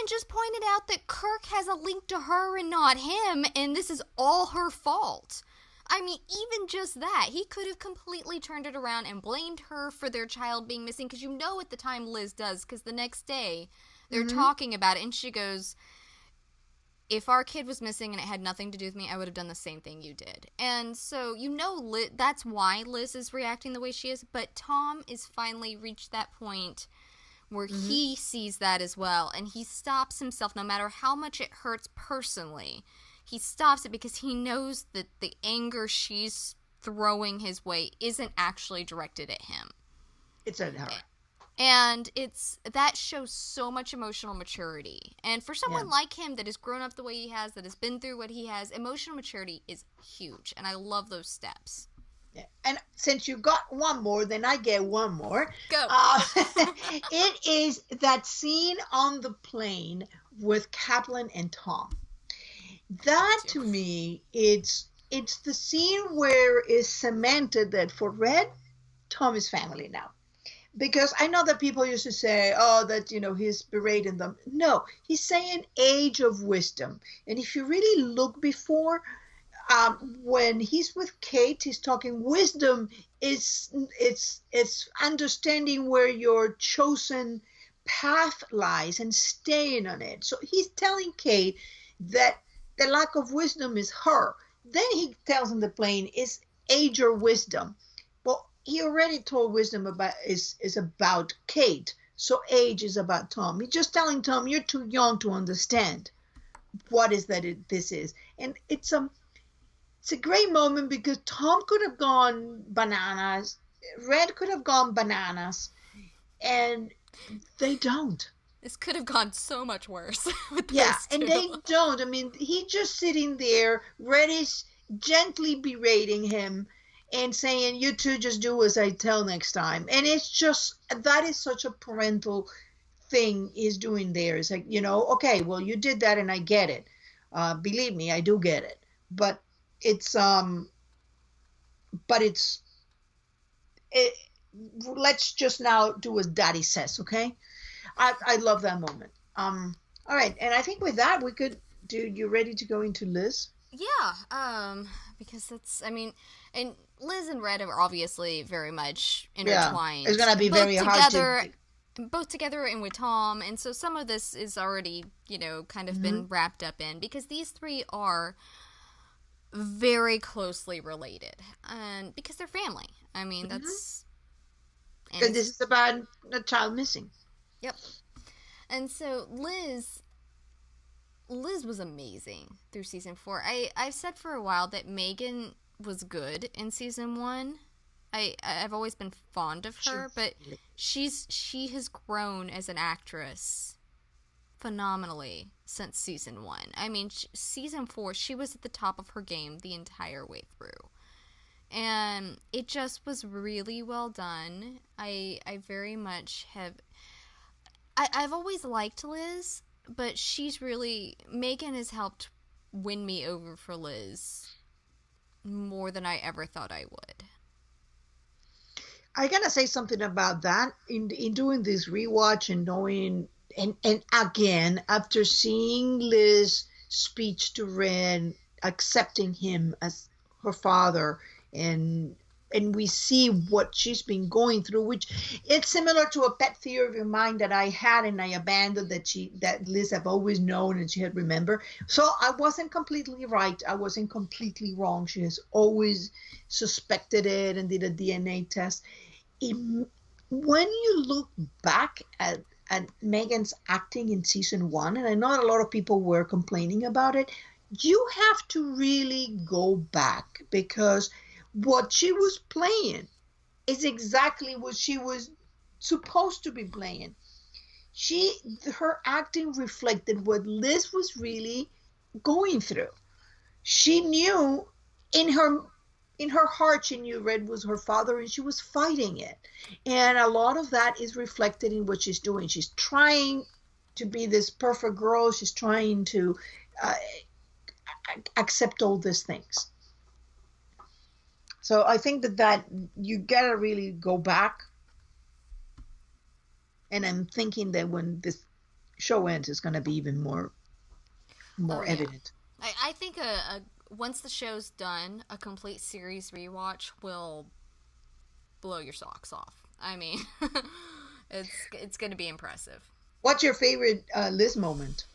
just pointed out that Kirk has a link to her and not him, and this is all her fault. I mean, even just that, he could have completely turned it around and blamed her for their child being missing, because at the time Liz does, because the next day they're talking about it, and she goes, if our kid was missing and it had nothing to do with me, I would have done the same thing you did. And so, that's why Liz is reacting the way she is, but Tom is finally reached that point where he sees that as well, and he stops himself no matter how much it hurts personally. He stops it because he knows that the anger she's throwing his way isn't actually directed at him. It's at her. And that shows so much emotional maturity. And for someone like him that has grown up the way he has, that has been through what he has, emotional maturity is huge. And I love those steps. Yeah. And since you got one more, then I get one more. Go. It is that scene on the plane with Kaplan and Tom. That to me, it's the scene where it's cemented that for Red, Tom is family now. Because I know that people used to say, he's berating them. No, he's saying age of wisdom. And if you really look before, when he's with Kate, he's talking wisdom. It's understanding where your chosen path lies and staying on it. So he's telling Kate that the lack of wisdom is her. Then he tells in the plane is age or wisdom. Well, he already told wisdom is about Kate. So age is about Tom. He's just telling Tom, you're too young to understand what is that this is. And it's a great moment because Tom could have gone bananas. Red could have gone bananas. And they don't. This could have gone so much worse. And they don't. I mean, he's just sitting there. Red is gently berating him and saying, you two just do as I tell next time. And it's just, that is such a parental thing he's doing there. It's like, okay, well, you did that and I get it. Believe me, I do get it. But let's just now do as Daddy says, okay? I love that moment. All right, and I think with that we could you ready to go into Liz? Yeah, because and Liz and Red are obviously very much intertwined. Yeah, it's gonna be very hard to both together and with Tom, and so some of this is already, kind of been wrapped up in, because these three are very closely related, and because they're family. I mean, that's... And this is about a child missing. Yep. And so Liz was amazing through season 4. I've said for a while that Megan was good in season 1. I've always been fond of her, but she has grown as an actress phenomenally since season 1. I mean, season 4, she was at the top of her game the entire way through. And it just was really well done. I very much have... I've always liked Liz, but Megan has helped win me over for Liz more than I ever thought I would. I gotta say something about that. In doing this rewatch and knowing, and again, after seeing Liz's speech to Ren, accepting him as her father, and we see what she's been going through, which it's similar to a pet theory of mine that I had and I abandoned, that Liz have always known and she had remembered. So I wasn't completely right. I wasn't completely wrong. She has always suspected it and did a DNA test. When you look back at Megan's acting in season 1, and I know a lot of people were complaining about it, you have to really go back, because what she was playing is exactly what she was supposed to be playing. Her acting reflected what Liz was really going through. She knew in her heart, she knew Red was her father, and she was fighting it. And a lot of that is reflected in what she's doing. She's trying to be this perfect girl. She's trying to accept all these things. So I think that you gotta really go back And I'm thinking that when this show ends, it's going to be even more Oh yeah. evident. I think once the show's done, a complete series rewatch will blow your socks off. I mean, it's going to be impressive. What's your favorite Liz moment?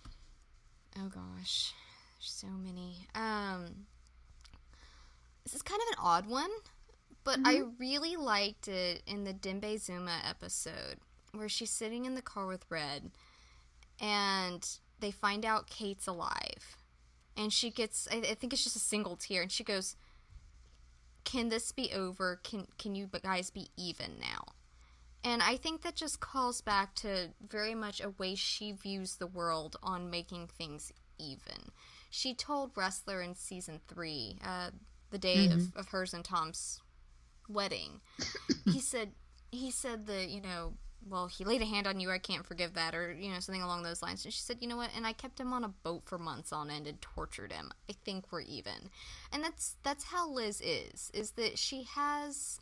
Oh gosh, there's so many. This is kind of an odd one, but I Mm-hmm. really liked it in the Dembe Zuma episode where she's sitting in the car with Red and they find out Kate's alive. And she gets, I think it's just a single tear, and she goes, "Can this be over? Can you guys be even now?" And I think that just calls back to very much a way she views the world on making things even. She told Wrestler in season 3, the day Mm-hmm. of hers and Tom's wedding, he said that, well, he laid a hand on you, I can't forgive that, or, something along those lines. And she said, you know what, and I kept him on a boat for months on end and tortured him. I think we're even. And that's how Liz is that she has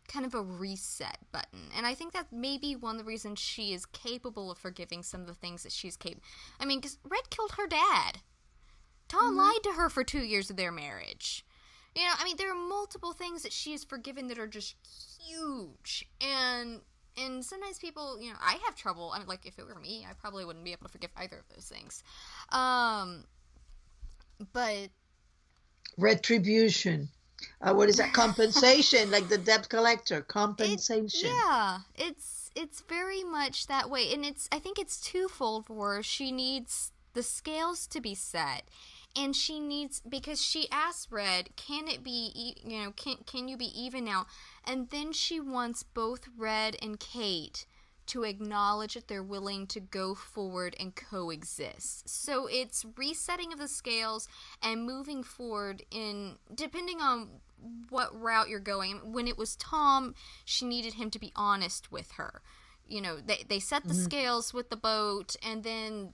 kind of a reset button. And I think that may be one of the reasons she is capable of forgiving some of the things that she's capable. I mean, because Red killed her dad. Tom lied to her for 2 years of their marriage. I mean, there are multiple things that she has forgiven that are just huge. And sometimes people, I have trouble. I mean, like, if it were me, I probably wouldn't be able to forgive either of those things. But Retribution. What is that? Compensation, like the debt collector. Compensation. it's very much that way, and I think it's twofold for her. She needs the scales to be set, and she needs, because she asked Red, can it be, can you be even now? And then she wants both Red and Kate to acknowledge that they're willing to go forward and coexist. So it's resetting of the scales and moving forward in, depending on what route you're going. When it was Tom, she needed him to be honest with her. They set the scales with the boat, and then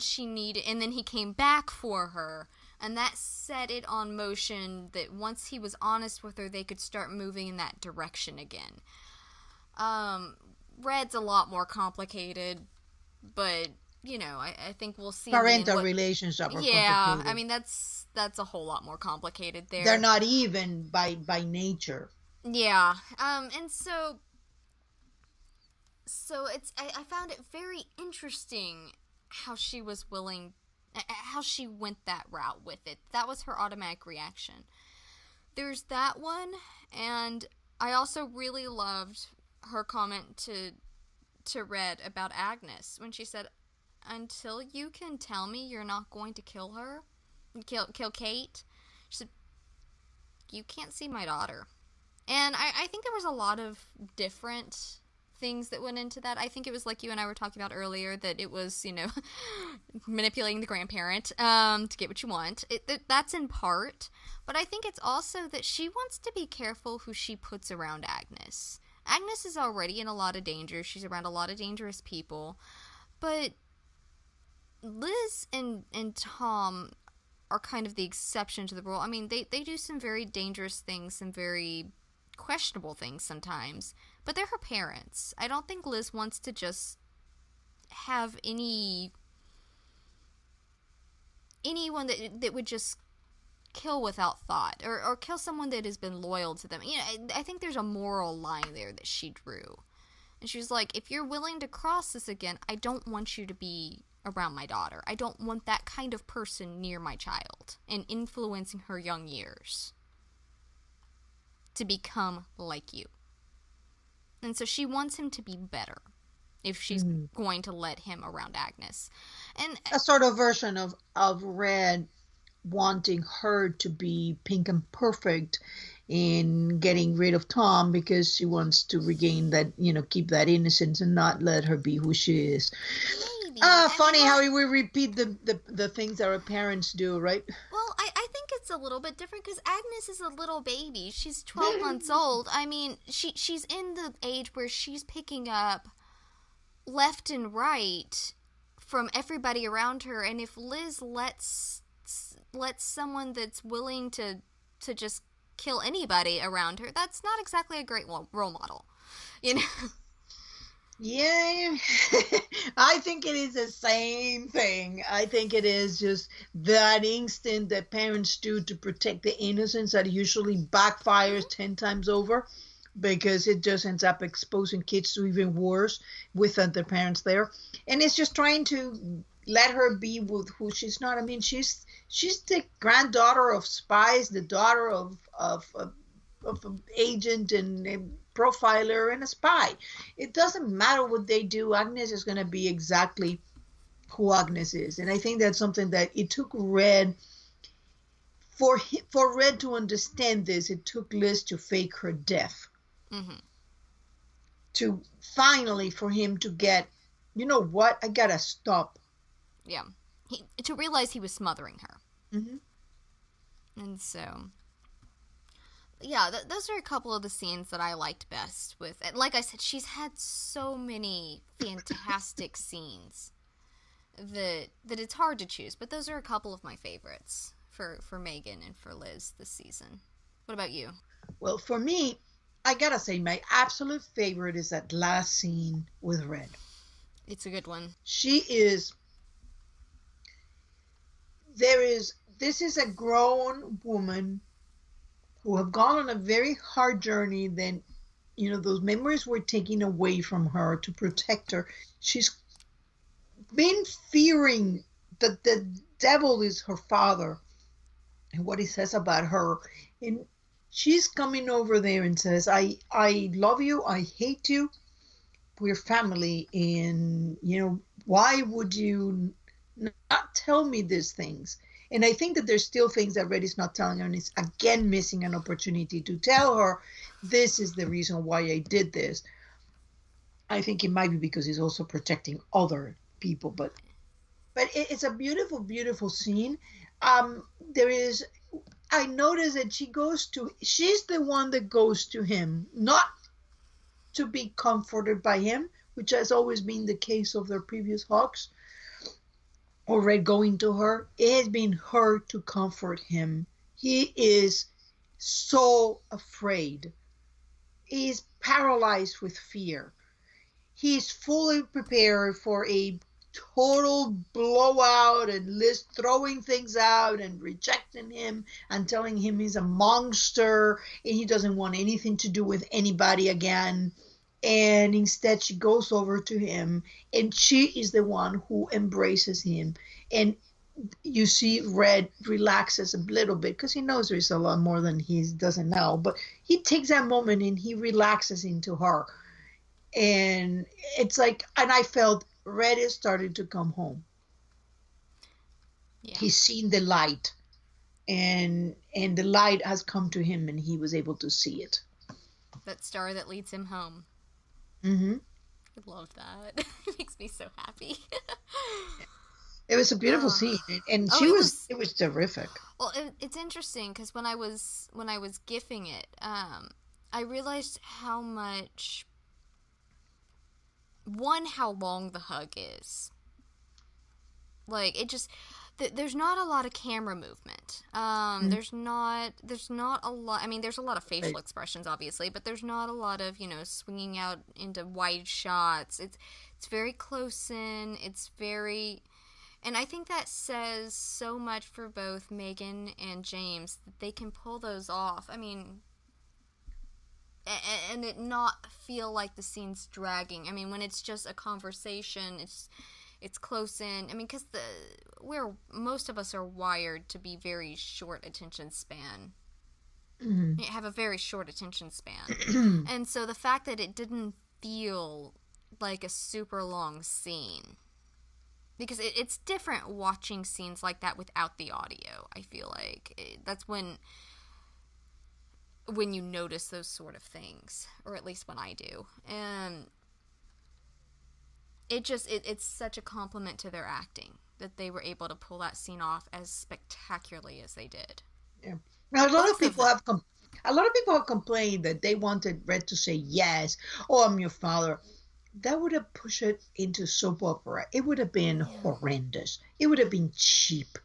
she needed, and then he came back for her, and that set it on motion that once he was honest with her, they could start moving in that direction again. Red's a lot more complicated, but I think we'll see. Parental relationships are Yeah, complicated. I mean that's a whole lot more complicated there. They're not even by nature. Yeah, and so it's I found it very interesting how she was willing, how she went that route with it. That was her automatic reaction. There's that one, and I also really loved her comment to Red about Agnes when she said, "Until you can tell me you're not going to kill her, kill Kate," she said, "you can't see my daughter." And I think there was a lot of different things that went into that. I think it was like you and I were talking about earlier, that it was, manipulating the grandparent to get what you want. That's in part, but I think it's also that she wants to be careful who she puts around Agnes. Agnes is already in a lot of danger. She's around a lot of dangerous people. But Liz and Tom are kind of the exception to the rule. I mean, they do some very dangerous things, some very questionable things sometimes. But they're her parents. I don't think Liz wants to just have anyone that would just kill without thought, or kill someone that has been loyal to them. I think there's a moral line there that she drew. And she was like, if you're willing to cross this again, I don't want you to be around my daughter. I don't want that kind of person near my child and influencing her young years to become like you. And so she wants him to be better if she's going to let him around Agnes. And a sort of version of Red wanting her to be pink and perfect in getting rid of Tom because she wants to regain that, keep that innocence and not let her be who she is. maybe. Funny how we repeat the things that our parents do, right? Well, I think it's a little bit different because Agnes is a little baby. She's 12 months old. I mean, she's in the age where she's picking up left and right from everybody around her, and if Liz lets someone that's willing to just kill anybody around her, that's not exactly a great role model, Yeah, I think it is the same thing. I think it is just that instinct that parents do to protect the innocents that usually backfires 10 times over because it just ends up exposing kids to even worse without their parents there. And it's just trying to let her be with who she's not. I mean, she's the granddaughter of spies, the daughter of an agent and a profiler and a spy. It doesn't matter what they do. Agnes is going to be exactly who Agnes is, and I think that's something that it took Red for Red to understand this. It took Liz to fake her death Mm-hmm. to finally for him to get, you know what? I gotta stop. Yeah. To realize he was smothering her. Mm-hmm. And so, yeah, those are a couple of the scenes that I liked best with. And like I said, she's had so many fantastic scenes that it's hard to choose. But those are a couple of my favorites for Megan and for Liz this season. What about you? Well, for me, I gotta say my absolute favorite is that last scene with Red. It's a good one. She is there is this is a grown woman who have gone on a very hard journey. Then, those memories were taken away from her to protect her. She's been fearing that the devil is her father and what he says about her. And she's coming over there and says, I love you, I hate you, we're family, and why would you not tell me these things? And I think that there's still things that Red is not telling her, and is again missing an opportunity to tell her, this is the reason why I did this. I think it might be because he's also protecting other people, but it's a beautiful, beautiful scene. There is, I notice that she's the one that goes to him, not to be comforted by him, which has always been the case of their previous Hawks, or Red going to her. It has been her to comfort him. He is so afraid. He's paralyzed with fear. He's fully prepared for a total blowout and Liz throwing things out and rejecting him and telling him he's a monster and he doesn't want anything to do with anybody again. And instead she goes over to him and she is the one who embraces him. And you see Red relaxes a little bit because he knows there's a lot more than he doesn't know. But he takes that moment and he relaxes into her. And it's like, and I felt Red is starting to come home. Yeah. He's seen the light, and the light has come to him, and he was able to see it. That star that leads him home. Mm-hmm. I love that. It makes me so happy. It was a beautiful scene, and it was terrific. Well, it's interesting because when I was gifting it, I realized how much. One, how long the hug is. Like, it just, there's not a lot of camera movement. There's not a lot, I mean, there's a lot of facial expressions, obviously, but there's not a lot of, swinging out into wide shots. It's very close in, it's very, and I think that says so much for both Megan and James, that they can pull those off. I mean, and it not feel like the scene's dragging. I mean, when it's just a conversation, it's close in. I mean, because most of us are wired to be very short attention span. Mm-hmm. Have a very short attention span. And so the fact that it didn't feel like a super long scene, because it's different watching scenes like that without the audio. I feel like that's when you notice those sort of things, or at least when I do. And it's such a compliment to their acting that they were able to pull that scene off as spectacularly as they did. Yeah. Now, a lot of people have complained that they wanted Red to say yes, oh, I'm your father. That would have pushed it into soap opera. It would have been horrendous. It would have been cheap.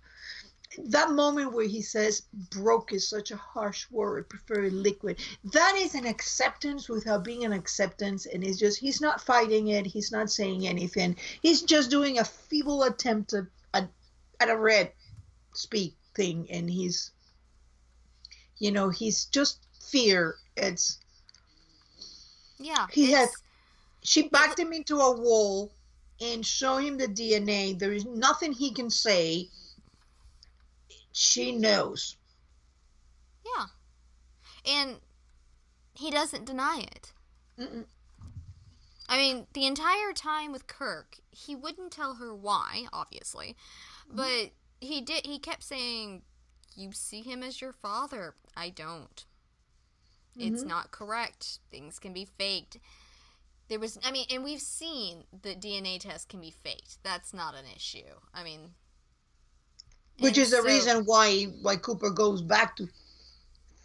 that moment where he says broke is such a harsh word, prefer liquid, that is an acceptance without being an acceptance. And it's just, he's not fighting it, he's not saying anything, he's just doing a feeble attempt at a red speak thing. And he's just fear. Yeah, He had she backed him into a wall and show him the DNA. There is nothing he can say. She knows. Yeah. And he doesn't deny it. Mm-mm. I mean, the entire time with Kirk, he wouldn't tell her why, obviously. But he kept saying, "You see him as your father. I don't. It's Mm-hmm. not correct. Things can be faked." And we've seen that DNA tests can be faked. That's not an issue. Which And is the so, reason why Cooper goes back to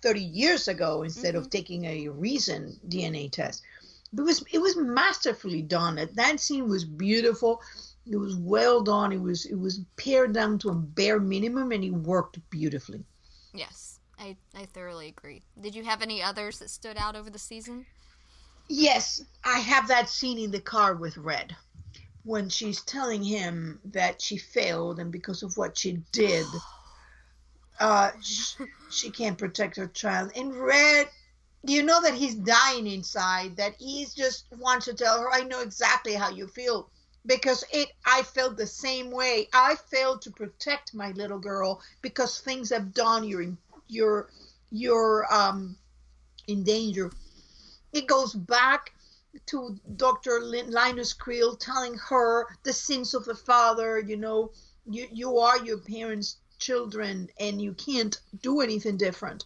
30 years ago instead mhm. of taking a recent DNA test. It was masterfully done. That scene was beautiful. It was well done. It was pared down to a bare minimum, and it worked beautifully. Yes, I thoroughly agree. Did you have any others that stood out over the season? Yes, I have that scene in the car with Red when she's telling him that she failed, and because of what she did, she can't protect her child. And Red, you know that he's dying inside, that he's just wants to tell her, I know exactly how you feel, because I felt the same way. I failed to protect my little girl because things have done. You're in danger. It goes back to Dr. Linus Creel telling her the sins of the father. You are your parents' children, and you can't do anything different.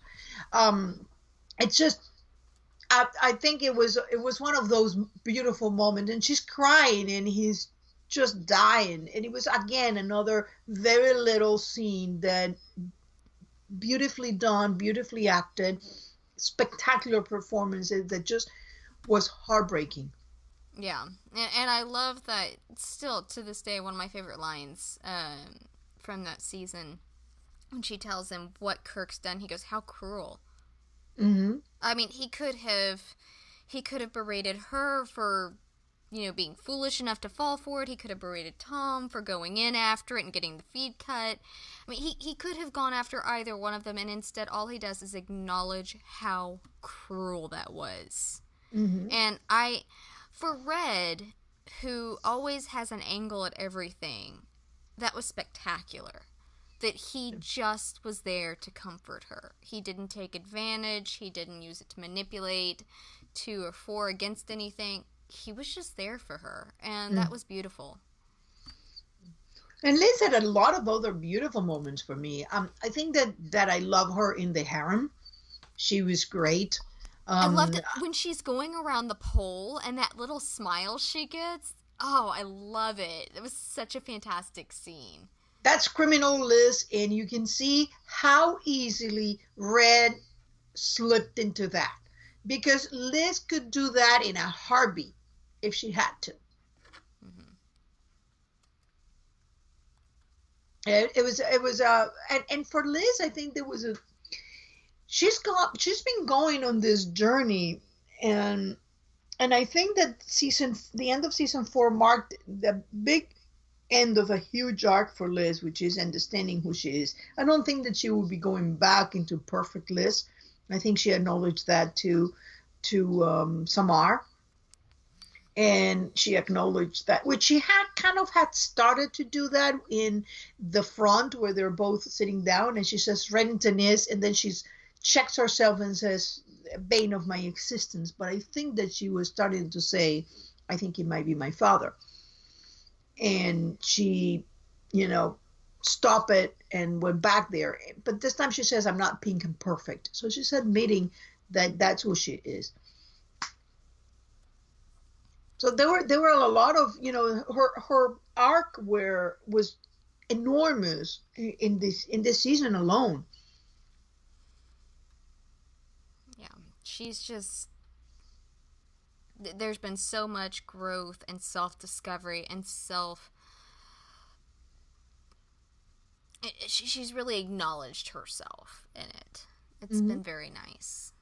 Um, it's just, I think it was one of those beautiful moments, and she's crying, and he's just dying, and it was again another very little scene that beautifully done, beautifully acted, spectacular performances that just was heartbreaking. Yeah, and I love that. Still to this day, one of my favorite lines from that season, when she tells him what Kirk's done, he goes, "How cruel." Hmm. I mean, he could have berated her for being foolish enough to fall for it. He could have berated Tom for going in after it and getting the feed cut. I mean, he could have gone after either one of them, and instead all he does is acknowledge how cruel that was. Hmm. And for Red, who always has an angle at everything, that was spectacular. That he just was there to comfort her. He didn't take advantage, he didn't use it to manipulate, to or for against anything. He was just there for her, and that was beautiful. And Liz had a lot of other beautiful moments for me. I think that I love her in the harem. She was great. I loved Um, it when she's going around the pole and that little smile she gets. Oh, I love it. It was such a fantastic scene. that's criminal Liz, and you can see how easily Red slipped into that, because Liz could do that in a heartbeat if she had to. Mm-hmm. And for Liz, I think there was a she's been going on this journey, and I think that the end of season 4 marked the big end of a huge arc for Liz, which is understanding who she is. I don't think that she will be going back into perfect Liz. I think she acknowledged that to Samar, and she acknowledged that, which she had started to do that in the front where they're both sitting down, and she says Reddington is, and then she's checks herself and says bane of my existence. But I think that she was starting to say, I think he might be my father, and she, you know, stopped it and went back there. But this time she says, I'm not pink and perfect. So she's admitting that that's who she is. So there were a lot of, her arc where was enormous in this season alone. Yeah, she's just. There's been so much growth and self discovery and self she's really acknowledged herself in it. It's been very nice.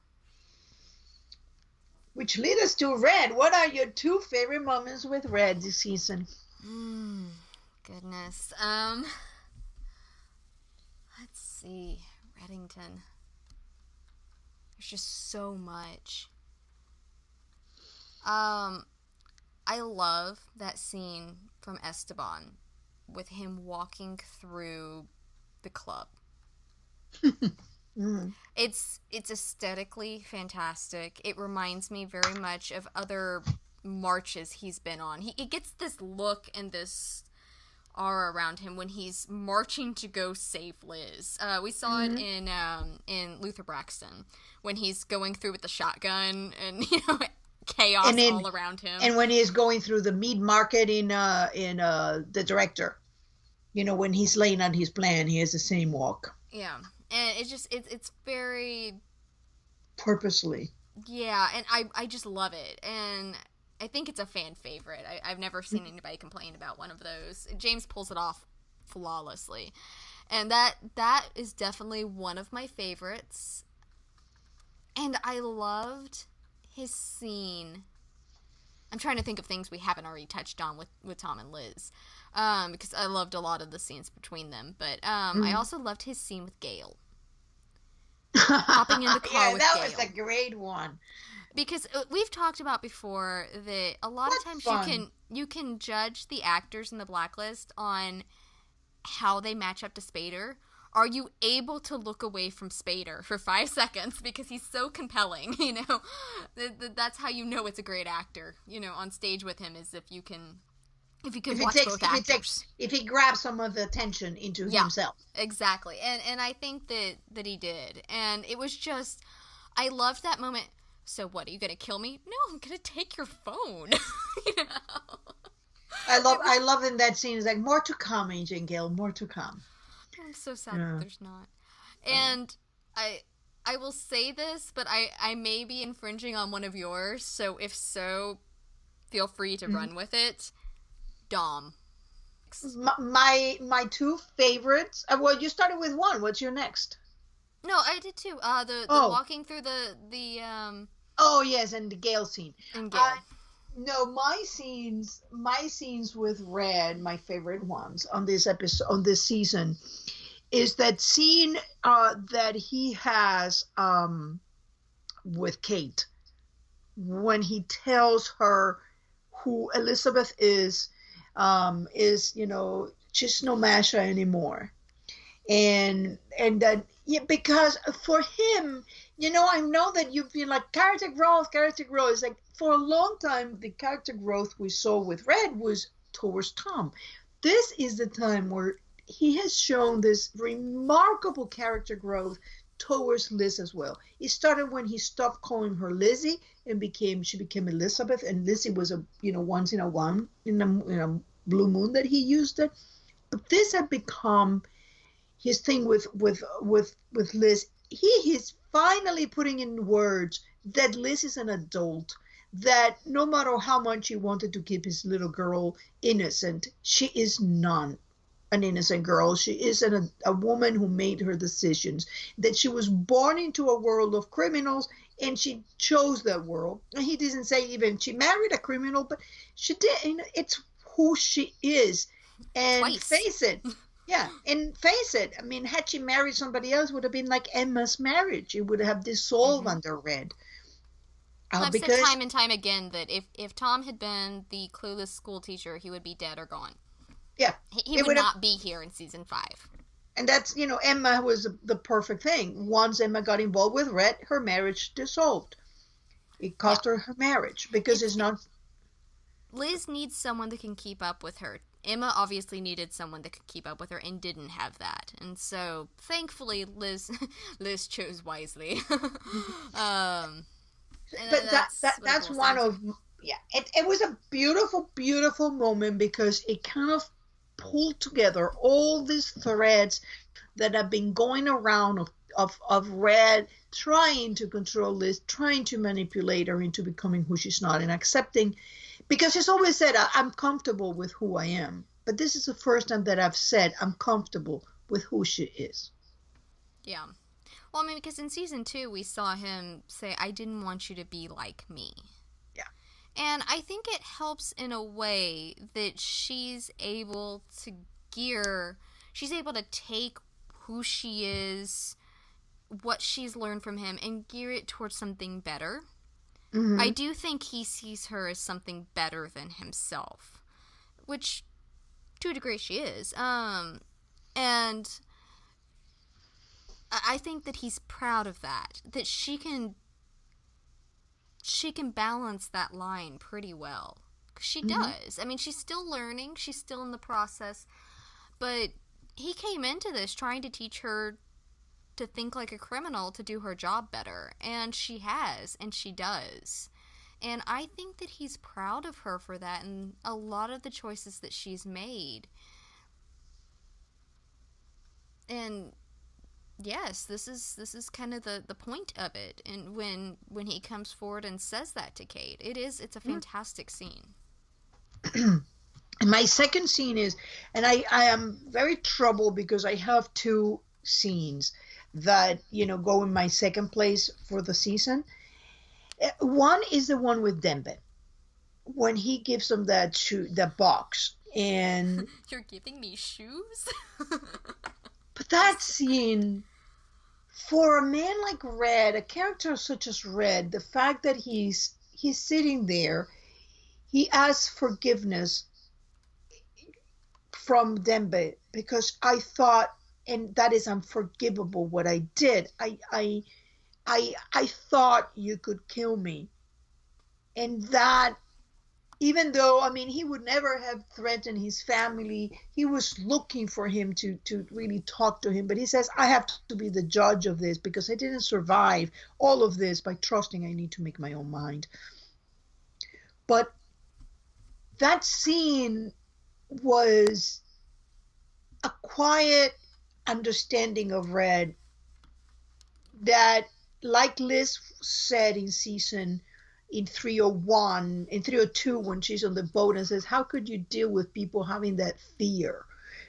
Which lead us to Red. What are your 2 favorite moments with Red this season? Goodness. Let's see. Reddington. There's just so much. I love that scene from Esteban with him walking through the club. It's aesthetically fantastic. It reminds me very much of other marches he's been on. He gets this look and this aura around him when he's marching to go save Liz. We saw it in Luther Braxton when he's going through with the shotgun and chaos all around him. And when he's going through the meat market in The Director, when he's laying out his plan, he has the same walk. Yeah, and it's very purposely. Yeah, and I just love it, and I think it's a fan favorite. I've never seen anybody complain about one of those. James pulls it off flawlessly, and that is definitely one of my favorites. And I loved his scene. I'm trying to think of things we haven't already touched on with Tom and Liz, because I loved a lot of the scenes between them. But I also loved his scene with Gail. Hopping in the car with Gail. That was a great one. Because we've talked about before that a lot of times you can judge the actors in the Blacklist on how they match up to Spader. Are you able to look away from Spader for 5 seconds because he's so compelling? That's how you know it's a great actor. On stage with him is if you can watch both actors. If he grabs some of the attention into himself. Exactly, and I think that he did, and it was just I loved that moment. So what, are you gonna kill me? No, I'm gonna take your phone. I love in that scene. It's like, more to come, Agent Gale, more to come. I'm so sad that there's not. And I will say this, but I may be infringing on one of yours. So if so, feel free to run with it. Dom. My 2 favorites. Well, you started with one. What's your next? No, I did too. The walking through the Oh yes, and the Gale scene. And Gale. No, my scenes with Red, my favorite ones on this episode, on this season, is that scene that he has with Kate when he tells her who Elizabeth is she's no Masha anymore. And that, because for him, I know that you've been like, character growth. It's like, for a long time, the character growth we saw with Red was towards Tom. This is the time where he has shown this remarkable character growth towards Liz as well. It started when he stopped calling her Lizzie and she became Elizabeth, and Lizzie was a once in a blue moon that he used it. But this had become his thing with Liz. He is finally putting in words that Liz is an adult, that no matter how much he wanted to keep his little girl innocent, she is not an innocent girl. She is a woman who made her decisions, that she was born into a world of criminals and she chose that world. And he doesn't say even she married a criminal, but she did. It's who she is. And Twice. Face it. Yeah, and face it. I mean, had she married somebody else, it would have been like Emma's marriage. It would have dissolved under Red. I've said time and time again that if Tom had been the clueless school teacher, he would be dead or gone. Yeah. He would not be here in season 5. And that's, Emma was the perfect thing. Once Emma got involved with Red, her marriage dissolved. It cost her marriage because it's not... Liz needs someone that can keep up with her. Emma obviously needed someone that could keep up with her and didn't have that. And so, thankfully, Liz chose wisely. But that's one of... Yeah, it was a beautiful, beautiful moment because it kind of pulled together all these threads that have been going around of Red trying to control Liz, trying to manipulate her into becoming who she's not and accepting... Because she's always said, I'm comfortable with who I am. But this is the first time that I've said I'm comfortable with who she is. Yeah. Well, I mean, because in season 2, we saw him say, I didn't want you to be like me. Yeah. And I think it helps in a way that she's able to she's able to take who she is, what she's learned from him, and gear it towards something better. I Mm-hmm. do think he sees her as something better than himself, which to a degree she is. And I think that he's proud of that. That she can balance that line pretty well. 'Cause she Mm-hmm. does. I mean, she's still learning. She's still in the process. But he came into this trying to teach her to think like a criminal to do her job better. And she has, and she does. And I think that he's proud of her for that and a lot of the choices that she's made. And yes, this is kind of the point of it. And when he comes forward and says that to Kate, it's a fantastic scene. And my second scene is, and I am very troubled because I have two scenes that, go in my second place for the season. One is the one with Dembe when he gives him that box. And You're giving me shoes? but that scene, for a man like Red, a character such as Red, the fact that he's sitting there, he asks forgiveness from Dembe because I thought, and that is unforgivable what I did. I thought you could kill me, and that, even though, I mean, he would never have threatened his family, he was looking for him to really talk to him. But he says, I have to be the judge of this because I didn't survive all of this by trusting I need to make my own mind. But that scene was a quiet understanding of Red that, like Liz said in 301, in 302, when she's on the boat and says, how could you deal with people having that fear,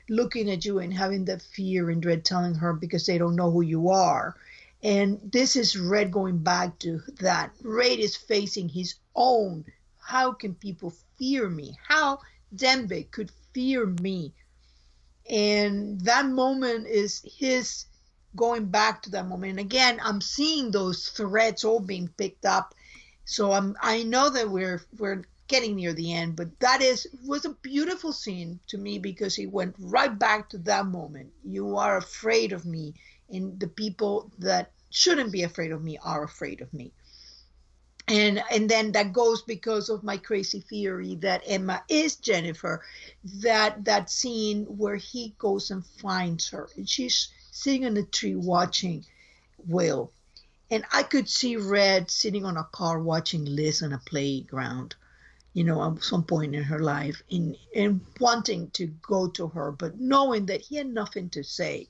looking at you and having that fear and dread, telling her because they don't know who you are. And this is Red going back to that. Red is facing his own. How can people fear me? How Dembe could fear me? And that moment is his going back to that moment. And again, I'm seeing those threads all being picked up. So I know that we're getting near the end, but that was a beautiful scene to me because he went right back to that moment. You are afraid of me, and the people that shouldn't be afraid of me are afraid of me. And then that goes because of my crazy theory that Emma is Jennifer, that scene where he goes and finds her and she's sitting in a tree watching Will, and I could see Red sitting on a car watching Liz on a playground, at some point in her life, and wanting to go to her, but knowing that he had nothing to say.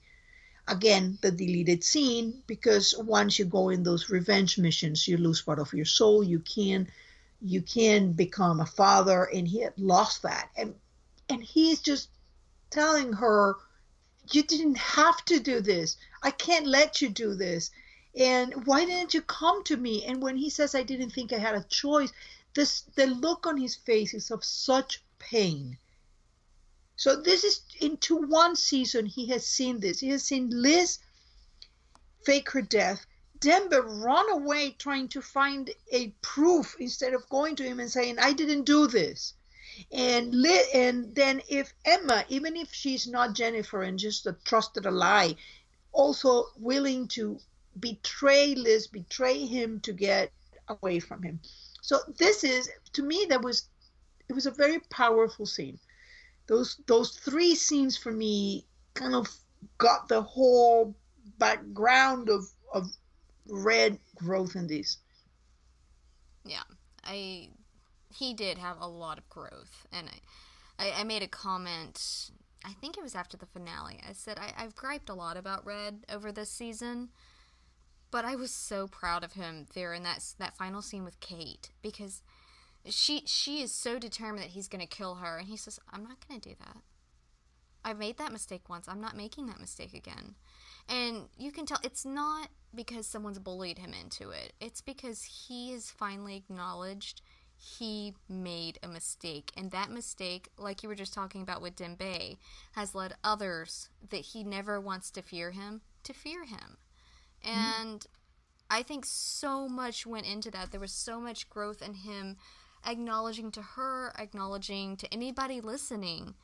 Again, the deleted scene, because once you go in those revenge missions, you lose part of your soul. You can become a father, and he had lost that. And he's just telling her, you didn't have to do this. I can't let you do this. And why didn't you come to me? And when he says, I didn't think I had a choice, the look on his face is of such pain. So this is into one season he has seen this. He has seen Liz fake her death, Denver run away trying to find a proof instead of going to him and saying, I didn't do this. And then if Emma, even if she's not Jennifer and just a trusted ally, also willing to betray Liz, betray him to get away from him. So this is, to me, it was a very powerful scene. Those three scenes for me kind of got the whole background of Red growth in this. Yeah, I he did have a lot of growth, and I made a comment. I think it was after the finale. I said I've griped a lot about Red over this season, but I was so proud of him there in that final scene with Kate because she is so determined that he's gonna kill her, and he says, "I'm not gonna do that. I've made that mistake once. I'm not making that mistake again. And you can tell it's not because someone's bullied him into it. It's because he has finally acknowledged he made a mistake. And that mistake, like you were just talking about with Dembe, has led others that he never wants to fear him to fear him. And I think so much went into that. There was so much growth in him acknowledging to her, acknowledging to anybody listening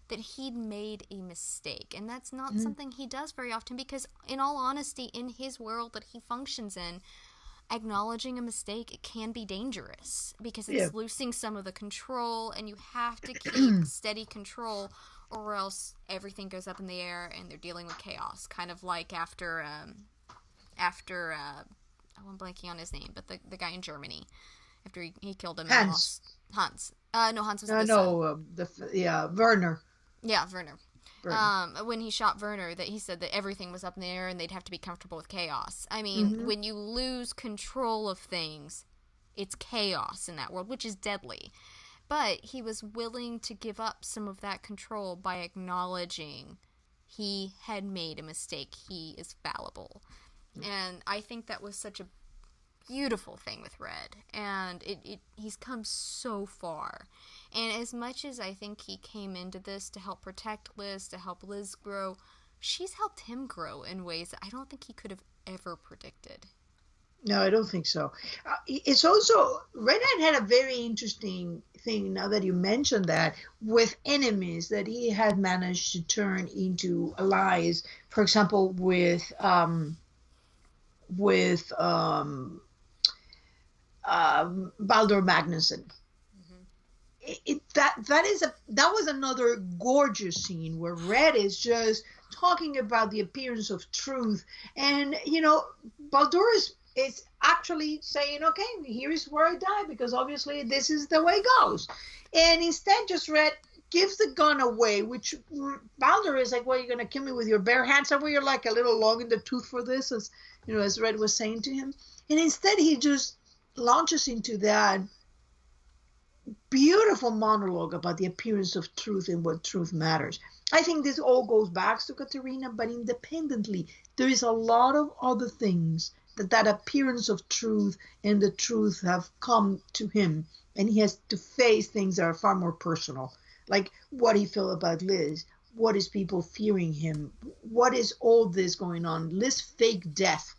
that he'd made a mistake. And that's not something he does very often because, in all honesty, in his world that he functions in, acknowledging a mistake can be dangerous because it's losing some of the control, and you have to keep steady control or else everything goes up in the air and they're dealing with chaos. Kind of like after I'm blanking on his name, but the guy in Germany, after he killed him. Hans. Hans. No, Hans was the son. Werner. Yeah, Werner. When he shot Werner, that he said that everything was up in the air and they'd have to be comfortable with chaos. I mean, when you lose control of things, it's chaos in that world, which is deadly. But he was willing to give up some of that control by acknowledging he had made a mistake. He is fallible. And I think that was such a beautiful thing with Red, and he's come so far. And as much as I think he came into this to help protect Liz, to help Liz grow, she's helped him grow in ways that I don't think he could have ever predicted. No, I don't think so. It's also, Red had a very interesting thing, now that you mentioned that, with enemies that he had managed to turn into allies. For example, with Baldur Magnuson. That was another gorgeous scene where Red is just talking about the appearance of truth, and Baldur is actually saying, okay, here is where I die, because obviously this is the way it goes. And instead, just Red gives the gun away, which Baldur is like, well, you're going to kill me with your bare hands? Are we like a little long in the tooth for this, as Red was saying to him? And instead, he just launches into that beautiful monologue about the appearance of truth and what truth matters. I think this all goes back to Katerina, but independently, there is a lot of other things that appearance of truth and the truth have come to him, and he has to face things that are far more personal, like what he felt about Liz, what is people fearing him, what is all this going on, Liz fake death.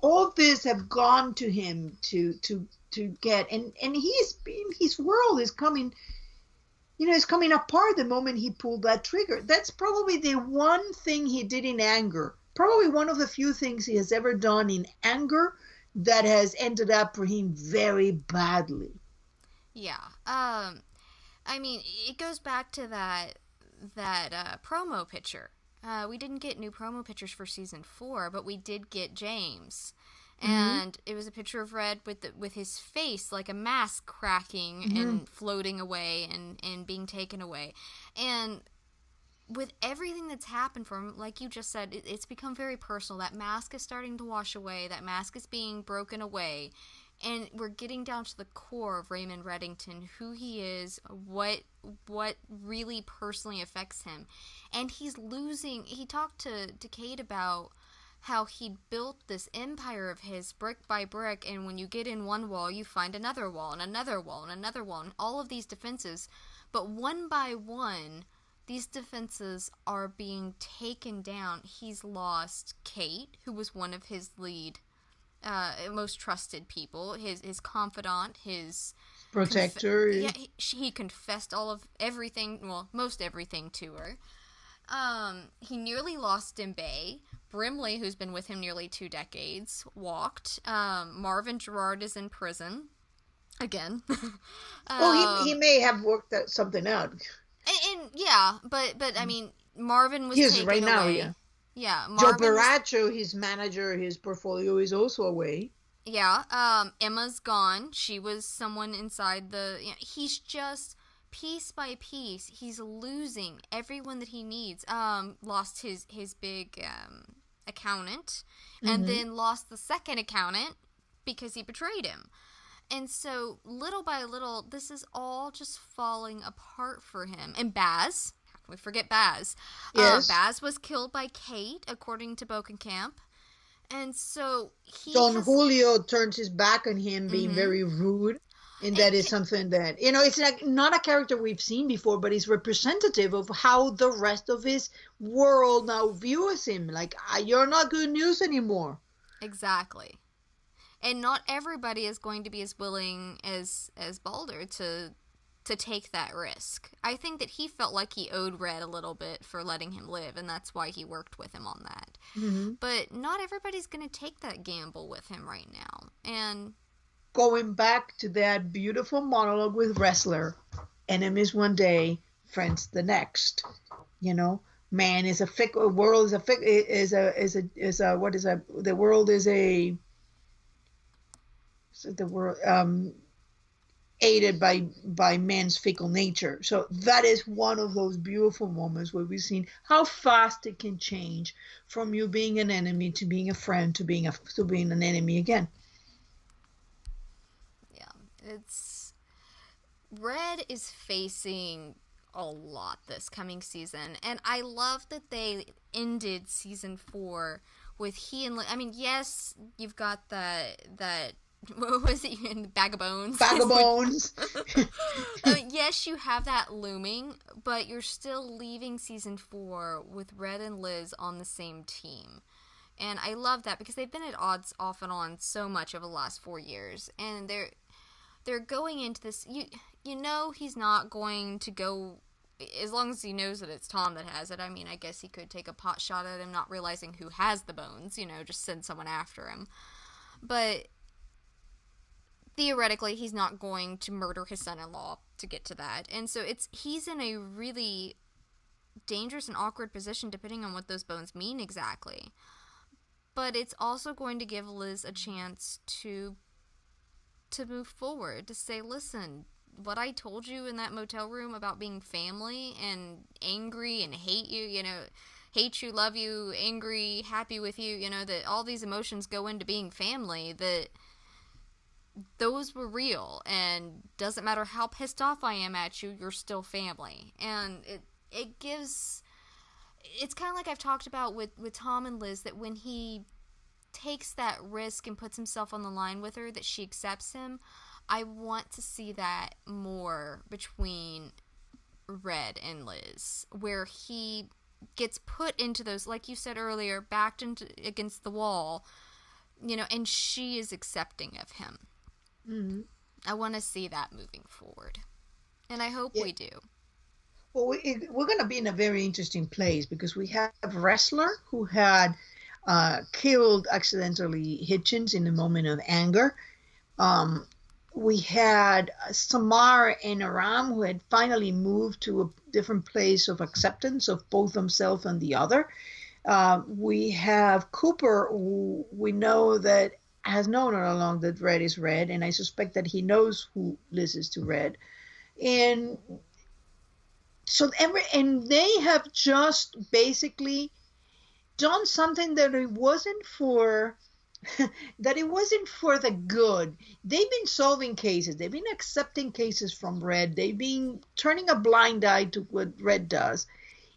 All this have gone to him to get, and his world is coming, is coming apart the moment he pulled that trigger. That's probably the one thing he did in anger. Probably one of the few things he has ever done in anger that has ended up for him very badly. Yeah. I mean, it goes back to that promo picture. We didn't get new promo pictures for season 4, but we did get James. And it was a picture of Red with his face like a mask cracking and floating away and being taken away. And with everything that's happened for him, like you just said, it's become very personal. That mask is starting to wash away. That mask is being broken away. And we're getting down to the core of Raymond Reddington, who he is, what really personally affects him. And he's losing. He talked to Kate about how he built this empire of his brick by brick, and when you get in one wall, you find another wall, and another wall, and another wall, and all of these defenses. But one by one, these defenses are being taken down. He's lost Kate, who was one of his lead, most trusted people, his confidant, his protector. He confessed most everything to her. He nearly lost Dembe. Brimley, who's been with him nearly 2 decades, walked. Marvin Gerard is in prison again. He may have worked something out. And yeah, but I mean, Marvin was taken right now, away. Yeah, Joe Baracho, his manager, his portfolio is also away. Yeah, Emma's gone. She was someone inside the. He's just piece by piece. He's losing everyone that he needs. Lost his big accountant, and then lost the second accountant because he betrayed him. And so, little by little, this is all just falling apart for him. And Baz, we forget Baz. Yes. Baz was killed by Kate, according to Bokenkamp. And so he Don has... Julio turns his back on him, being Mm-hmm. very rude. And And that is something that, it's like not a character we've seen before, but it's representative of how the rest of his world now views him. Like, you're not good news anymore. exactly. And not everybody is going to be as willing as Balder to take that risk. I think that he felt like he owed Red a little bit for letting him live, and that's why he worked with him on that. Mm-hmm. But not everybody's going to take that gamble with him right now. And going back to that beautiful monologue with Wrestler, enemies one day, friends the next. Man is a fickle world, the world is a the world aided by man's fickle nature. So that is one of those beautiful moments where we've seen how fast it can change from you being an enemy to being a friend to being an enemy again. it's... Red is facing a lot this coming season, and I love that they ended season 4 with he and... I mean, yes, you've got that what was it, in the Bag of Bones? Bag of Bones. Yes, you have that looming, but you're still leaving season 4 with Red and Liz on the same team. And I love that because they've been at odds off and on so much over the last 4 years, and they're going into this... You know he's not going to go... As long as he knows that it's Tom that has it. I mean, I guess he could take a pot shot at him, not realizing who has the bones, just send someone after him. But theoretically, he's not going to murder his son-in-law to get to that. And so he's in a really dangerous and awkward position depending on what those bones mean exactly. But it's also going to give Liz a chance to move forward, to say, listen, what I told you in that motel room about being family and angry and hate you, hate you, love you, angry, happy with you, that all these emotions go into being family, that those were real, and doesn't matter how pissed off I am at you, you're still family. And it gives... It's kind of like I've talked about with Tom and Liz, that when he takes that risk and puts himself on the line with her, that she accepts him. I want to see that more between Red and Liz, where he gets put into those, like you said earlier, backed into against the wall, and she is accepting of him. Mm-hmm. I want to see that moving forward, and I hope we do. Well, we're going to be in a very interesting place because we have Wrestler who had killed accidentally Hitchens in a moment of anger. We had Samar and Aram who had finally moved to a different place of acceptance of both themselves and the other. We have Cooper, who we know that has known all along that Red is Red, and I suspect that he knows who Liz is to Red. And so they have just basically done something that it wasn't for the good. They've been solving cases. They've been accepting cases from Red. They've been turning a blind eye to what Red does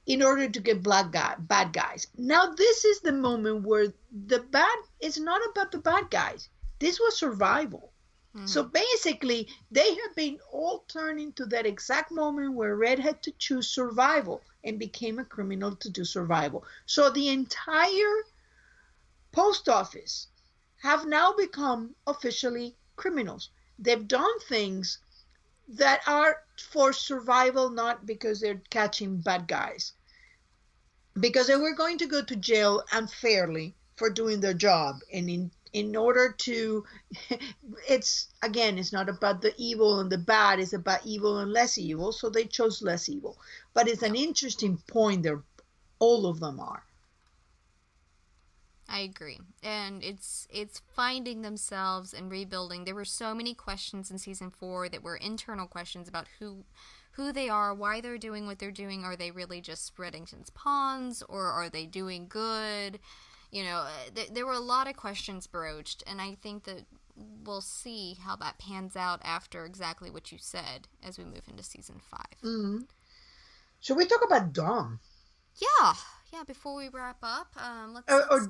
in order to get bad guys. Now this is the moment where the bad is not about the bad guys. This was survival. Mm-hmm. So basically, they have been all turning to that exact moment where Red had to choose survival and became a criminal to do survival. So the entire post office have now become officially criminals. They've done things that are for survival, not because they're catching bad guys. Because they were going to go to jail unfairly for doing their job. And in order to, it's not about the evil and the bad, it's about evil and less evil. So they chose less evil. But it's an interesting point there. All of them are. I agree. And it's finding themselves and rebuilding. There were so many questions in season 4 that were internal questions about who they are, why they're doing what they're doing. Are they really just Reddington's pawns, or are they doing good? There were a lot of questions broached, and I think that we'll see how that pans out after exactly what you said as we move into season 5. Mm-hmm. Should we talk about Dom? Yeah, yeah. Before we wrap up, Or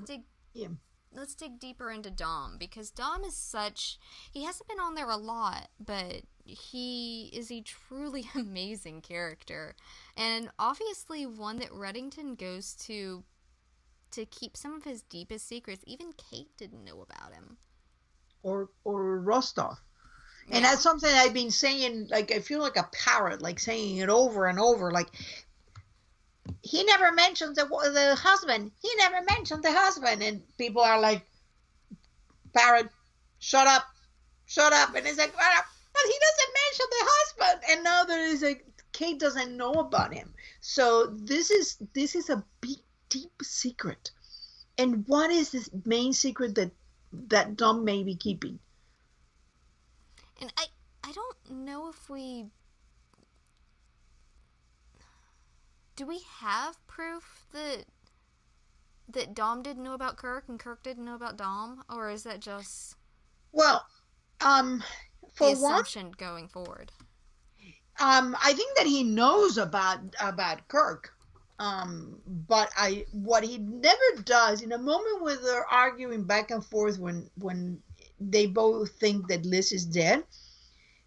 yeah. let's dig deeper into Dom, because Dom is such, he hasn't been on there a lot, but he is a truly amazing character, and obviously one that Reddington goes to keep some of his deepest secrets. Even Kate didn't know about him. Or Rostov. And Yeah. that's something I've been saying, like I feel like a parrot, like saying it over and over, like he never mentioned the husband. He never mentioned the husband, and people are like, parrot, shut up, and it's like, but he doesn't mention the husband, and now there is like Kate doesn't know about him. So this is a big deep secret. And what is this main secret that Dom may be keeping? And I don't know if we, do we have proof that Dom didn't know about Kirk and Kirk didn't know about Dom, or is that just Well, the for one, assumption going forward? I think that he knows about Kirk. But what he never does in a moment where they're arguing back and forth when they both think that Liz is dead,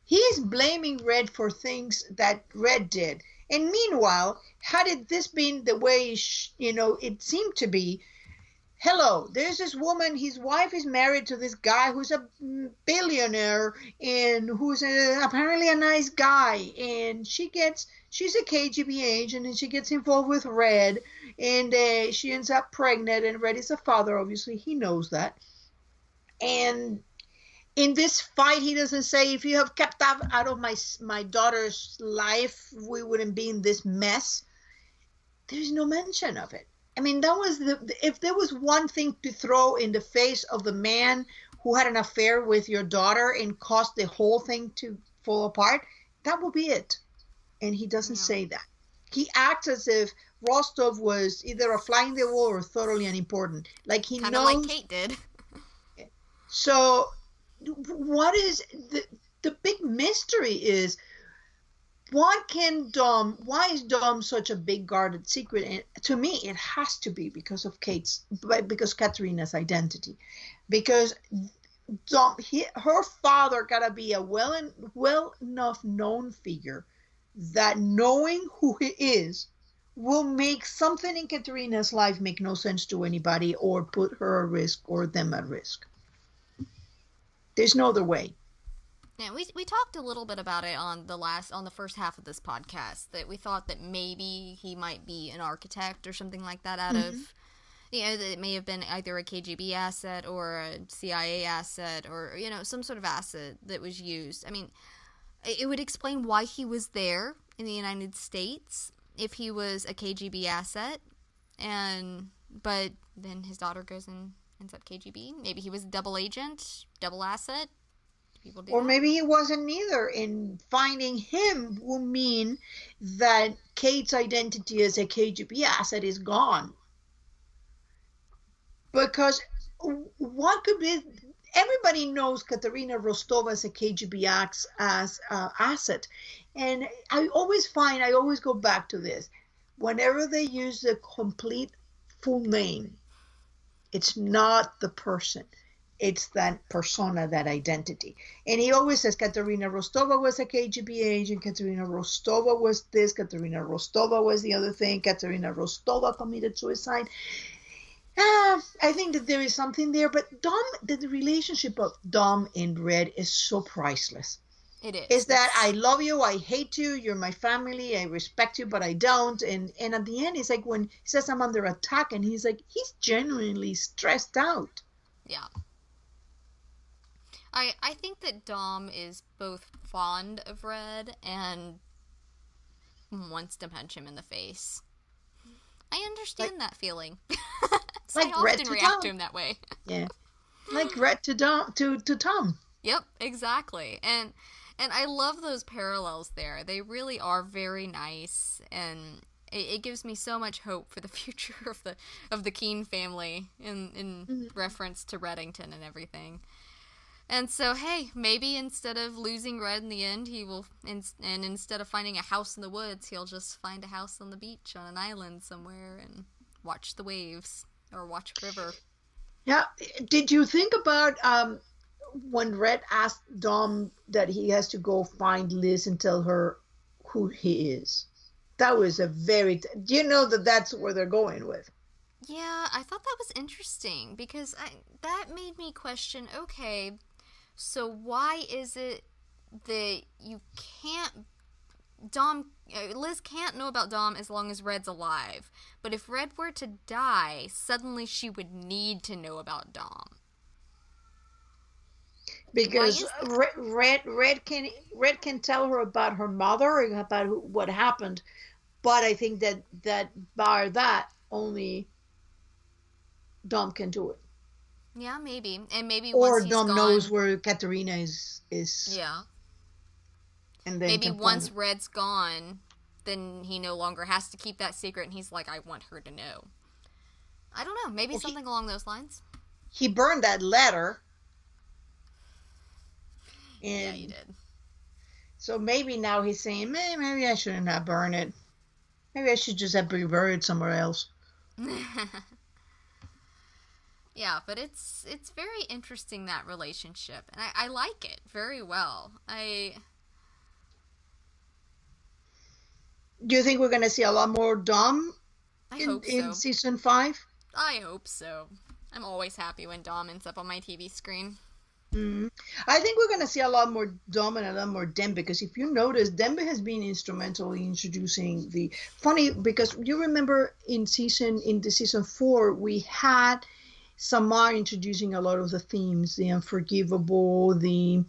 he is blaming Red for things that Red did. And meanwhile, had it this been the way it seemed to be, hello, there's this woman, his wife is married to this guy who's a billionaire and who's apparently a nice guy, and she's a KGB agent, and she gets involved with Red, and she ends up pregnant, and Red is a father, obviously he knows that. And in this fight, he doesn't say, if you have kept out of my daughter's life, we wouldn't be in this mess. There's no mention of it. I mean, that was if there was one thing to throw in the face of the man who had an affair with your daughter and caused the whole thing to fall apart, that would be it. And he doesn't say that. He acts as if Rostov was either a fly in the wall or thoroughly unimportant. Like he Kind of knows. like Kate did. So, what is the big mystery is, why is Dom such a big guarded secret? And to me, it has to be because of because Katerina's identity. Because her father gotta be a well enough known figure that knowing who he is will make something in Katerina's life make no sense to anybody or put her at risk or them at risk. There's no other way. Yeah, we talked a little bit about it on the first half of this podcast, that we thought that maybe he might be an architect or something like that out of, that it may have been either a KGB asset or a CIA asset or, some sort of asset that was used. I mean, it would explain why he was there in the United States if he was a KGB asset, but then his daughter goes and ends up KGB. Maybe he was a double agent, double asset. Or maybe he wasn't either, and finding him will mean that Kate's identity as a KGB asset is gone. Because what could be, everybody knows Katerina Rostova as a KGB asset. And I always go back to this. Whenever they use the complete full name, it's not the person. It's that persona, that identity. And he always says Katerina Rostova was a KGB agent, Katerina Rostova was this, Katerina Rostova was the other thing, Katerina Rostova committed suicide. I think that there is something there, but the relationship of Dom and Red is so priceless. It is. Is that I love you, I hate you, you're my family, I respect you, but I don't. And at the end, it's like when he says I'm under attack, and he's genuinely stressed out. Yeah. I think that Dom is both fond of Red and wants to punch him in the face. I understand that feeling. So I often react to him that way. Yeah. Like Red to Tom. Yep, exactly. And I love those parallels there. They really are very nice, and it gives me so much hope for the future of the Keene family in reference to Reddington and everything. And so, hey, maybe instead of losing Red in the end, he will, and instead of finding a house in the woods, he'll just find a house on the beach on an island somewhere and watch the waves or watch a river. Yeah. Did you think about when Red asked Dom that he has to go find Liz and tell her who he is? That was a very. Do you know that that's where they're going with? Yeah, I thought that was interesting because that made me question, okay, so why is it that you can't Liz can't know about Dom as long as Red's alive. But if Red were to die, suddenly she would need to know about Dom. Because Red can tell her about her mother and about what happened, but I think that bar that only Dom can do it. Yeah, maybe. And maybe once Or he's Dom knows gone. where Katerina is, Yeah. and then Maybe can find once her. Red's gone, then he no longer has to keep that secret and he's like, I want her to know. I don't know. Maybe Well, something along those lines. he burned that letter, Yeah, and you did. so maybe now he's saying, maybe I shouldn't have burned it. Maybe I should just have been buried somewhere else. Yeah, but it's very interesting, that relationship, and I like it very well. Do you think we're going to see a lot more Dom I in hope so. season 5? I hope so. I'm always happy when Dom ends up on my TV screen. I think we're going to see a lot more Dom and a lot more Dembe, because if you notice, Dembe has been instrumental in introducing the funny, because you remember in the season 4 we had Samar introducing a lot of the themes, the unforgivable, there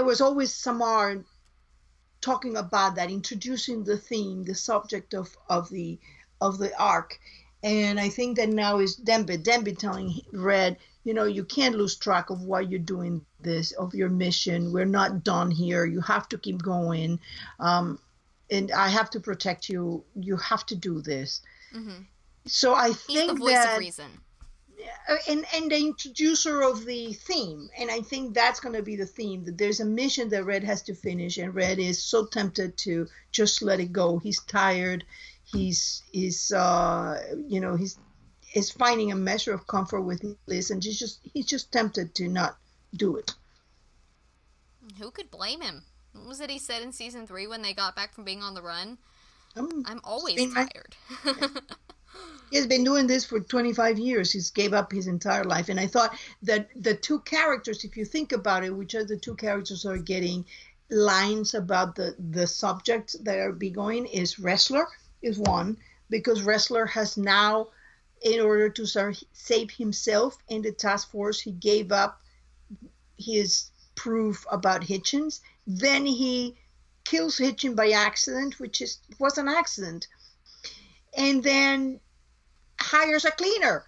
was always Samar talking about that, introducing the theme, the subject of the arc. And I think that now is Dembe telling Red, you can't lose track of why you're doing this, of your mission. We're not done here. You have to keep going. And I have to protect you. You have to do this. Mm-hmm. So I He's the think voice that of reason. and the introducer of the theme, and I think that's going to be the theme, that there's a mission that Red has to finish, and Red is so tempted to just let it go. He's tired. He's finding a measure of comfort with Liz, and he's just tempted to not do it. Who could blame him? What was it he said in season 3 when they got back from being on the run? I'm always tired. He's been doing this for 25 years. He's gave up his entire life. And I thought that the two characters, if you think about it, which are the two characters who are getting lines about the subject that are be going, is Wrestler is one, because Wrestler has now, in order to save himself in the task force, he gave up his proof about Hitchens. Then he kills Hitchens by accident, which was an accident. And then hires a cleaner.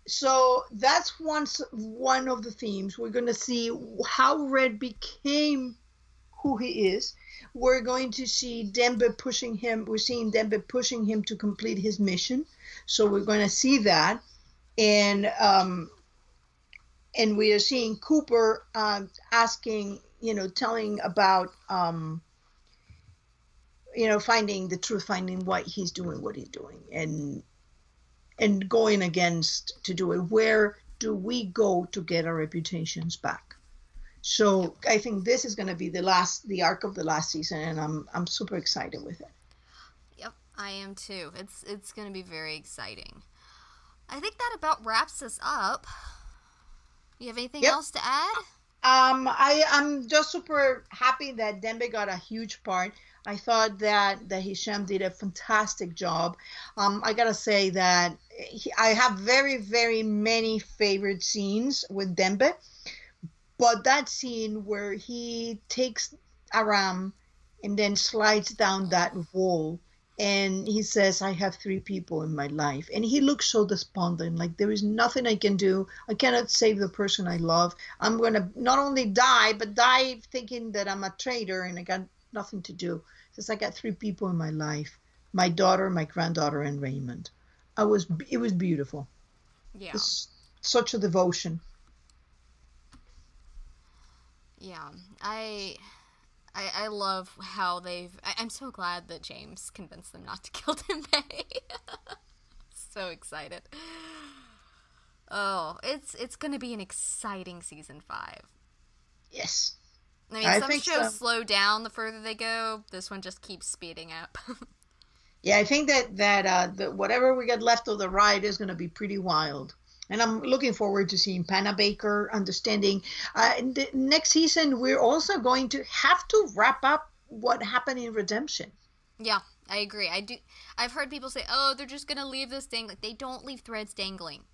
So that's one of the themes. We're going to see how Red became who he is. We're going to see Dembe pushing him. We're seeing Dembe pushing him to complete his mission. So we're going to see that. And we are seeing Cooper asking, telling about, finding the truth, finding why he's doing what he's doing, and going against to do it. Where do we go to get our reputations back? So I think this is going to be the arc of the last season, and I'm super excited with it. Yep, I am too. It's going to be very exciting. I think that about wraps us up. You have anything else to add? I'm just super happy that Dembe got a huge part. I thought that Hisham did a fantastic job. I gotta say that I have very, very many favorite scenes with Dembe, but that scene where he takes Aram and then slides down that wall, and he says, I have 3 people in my life. And he looks so despondent, like there is nothing I can do. I cannot save the person I love. I'm going to not only die, but die thinking that I'm a traitor and I got nothing to do. He says, I got 3 people in my life, my daughter, my granddaughter, and Raymond. It was beautiful. Yeah. It's such a devotion. Yeah, I love how I'm so glad that James convinced them not to kill Tinpei. So excited. Oh, it's gonna be an exciting season 5. Yes, I mean, I some think shows so. slow down the further they go. This one just keeps speeding up. Yeah, I think that whatever we get left of the ride is going to be pretty wild. And I'm looking forward to seeing Panna Baker understanding. In the next season, we're also going to have to wrap up what happened in Redemption. Yeah, I agree. I've heard people say, "Oh, they're just gonna leave this dangling." They don't leave threads dangling.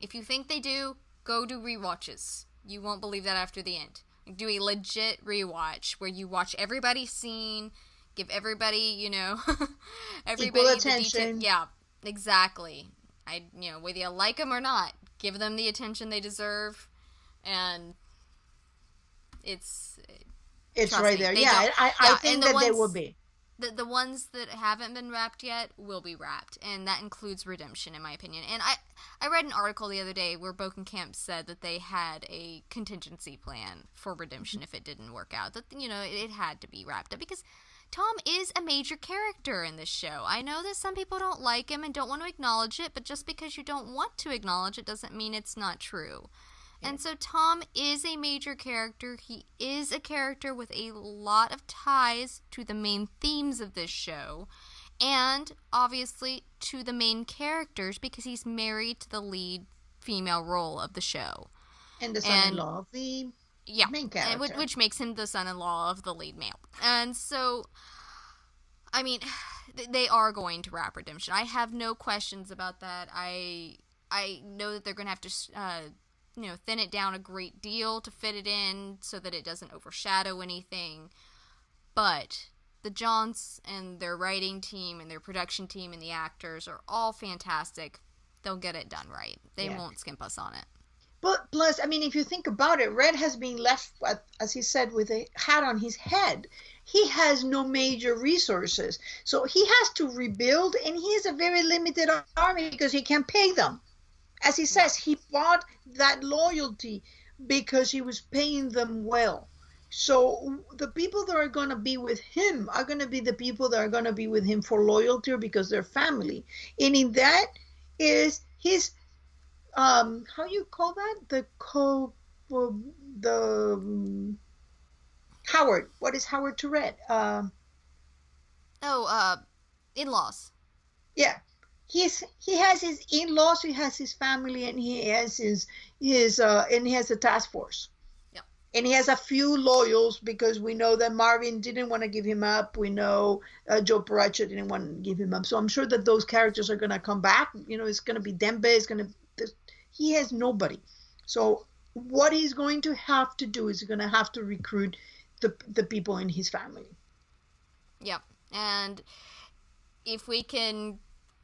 If you think they do, go do rewatches. You won't believe that after the end. Do a legit rewatch where you watch everybody's scene, give everybody, Equal everybody the detail. attention. Yeah, exactly. Whether you like them or not, give them the attention they deserve, and it's It's trust right me, there. they Yeah, don't. I Yeah, and think that they will be. the ones that haven't been wrapped yet will be wrapped, and that includes Redemption, in my opinion. And I read an article the other day where Bokenkamp said that they had a contingency plan for Redemption if it didn't work out. That it had to be wrapped up because Tom is a major character in this show. I know that some people don't like him and don't want to acknowledge it, but just because you don't want to acknowledge it doesn't mean it's not true. And so Tom is a major character. He is a character with a lot of ties to the main themes of this show. And obviously to the main characters because he's married to the lead female role of the show. And the son-in-law of the Yeah, main character. which makes him the son-in-law of the lead male. And so, I mean, they are going to wrap Redemption. I have no questions about that. I know that they're going to have to thin it down a great deal to fit it in so that it doesn't overshadow anything. But the Johns and their writing team and their production team and the actors are all fantastic. They'll get it done right. They won't skimp us on it. But plus, I mean, if you think about it, Red has been left, as he said, with a hat on his head. He has no major resources. So he has to rebuild, and he has a very limited army because he can't pay them. As he says, he bought that loyalty because he was paying them well. So the people that are going to be with him are going to be the people that are going to be with him for loyalty or because they're family. And in that is his, how you call that? Howard. What is Howard to Red? In-laws. Yeah. He has his in-laws, he has his family, and he has his and he has a task force. Yep. And he has a few loyals because we know that Marvin didn't want to give him up. We know Joe Paracha didn't want to give him up. So I'm sure that those characters are going to come back. It's going to be Dembe. He has nobody. So what he's going to have to do is he's going to have to recruit the people in his family. Yep. And if we can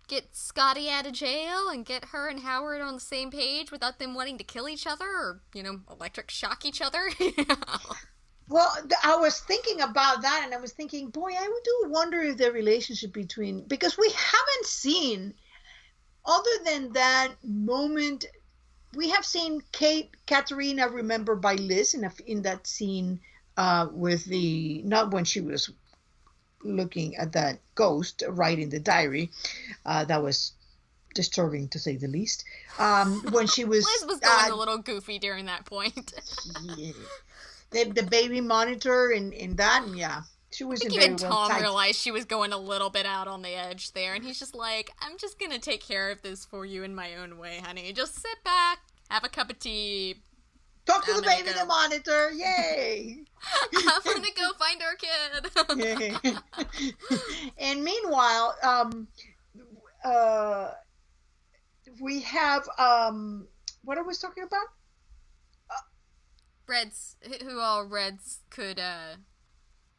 get Scotty out of jail and get her and Howard on the same page without them wanting to kill each other or, electric shock each other. Well, I was thinking about that and I was thinking, boy, I do wonder if the relationship because we haven't seen, other than that moment, we have seen Katerina remembered by Liz in that scene with not when she was looking at that ghost writing the diary. That was disturbing to say the least. When she was Liz was going a little goofy during that point. Yeah. The baby monitor and that, and yeah, she wasn't very even well Tom tight. realized she was going a little bit out on the edge there, and he's just like, I'm just gonna take care of this for you in my own way, honey. Just sit back, have a cup of tea. Talk to the baby in the monitor. Yay! I'm gonna go find our kid. And meanwhile, we have what I was talking about? Reds, who all Reds could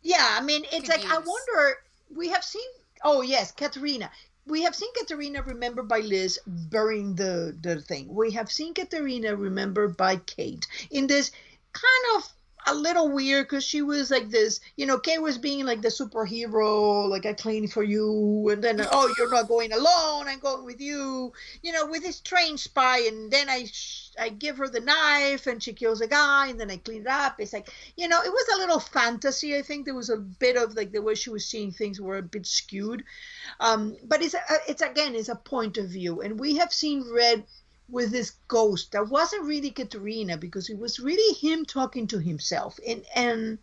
yeah, I mean, it's like, use. I wonder, we have seen, oh yes, Katerina. We have seen Katerina remembered by Liz burying the thing. We have seen Katerina remembered by Kate in this kind of a little weird because she was like this, Kay was being like the superhero, like I clean for you, and then oh, you're not going alone, I'm going with you, with this strange spy, and then I give her the knife and she kills a guy, and then I clean it up. It's like, it was a little fantasy. I think there was a bit of like the way she was seeing things were a bit skewed, but it's a point of view, and we have seen Red with this ghost that wasn't really Katerina, because it was really him talking to himself, and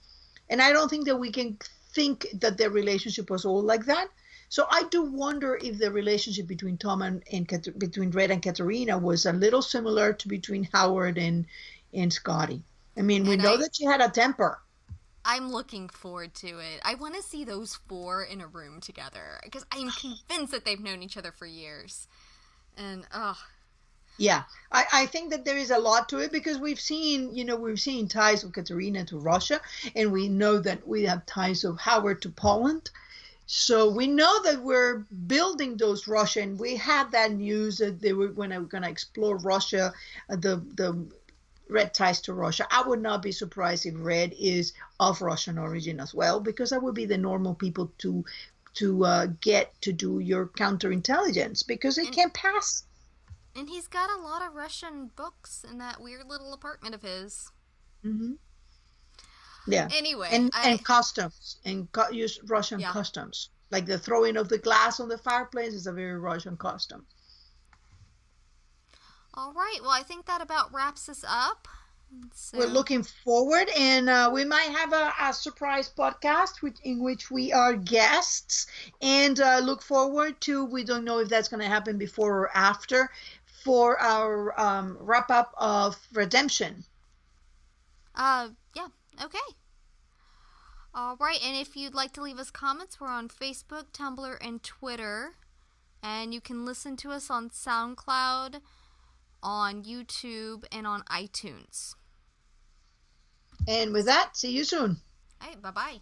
I don't think that we can think that their relationship was all like that. So I do wonder if the relationship between Tom and between Red and Katerina was a little similar to between Howard and Scotty. I mean, we know that she had a temper. I'm looking forward to it. I want to see those four in a room together, because I'm convinced that they've known each other for years. And, yeah, I think that there is a lot to it, because we've seen ties of Katerina to Russia, and we know that we have ties of Howard to Poland. So we know that we're building those Russian. We had that news that they were going to explore Russia, the Red ties to Russia. I would not be surprised if Red is of Russian origin as well, because that would be the normal people to get to do your counterintelligence, because it can pass. And he's got a lot of Russian books in that weird little apartment of his. Mm-hmm. Yeah. Anyway. And costumes. And use Russian costumes. Like the throwing of the glass on the fireplace is a very Russian costume. All right. Well, I think that about wraps us up. So... We're looking forward, and we might have a surprise podcast in which we are guests, and look forward to, we don't know if that's going to happen before or after, for our wrap-up of Redemption. Yeah. Okay. All right. And if you'd like to leave us comments, we're on Facebook, Tumblr, and Twitter. And you can listen to us on SoundCloud, on YouTube, and on iTunes. And with that, see you soon. All right. Bye-bye.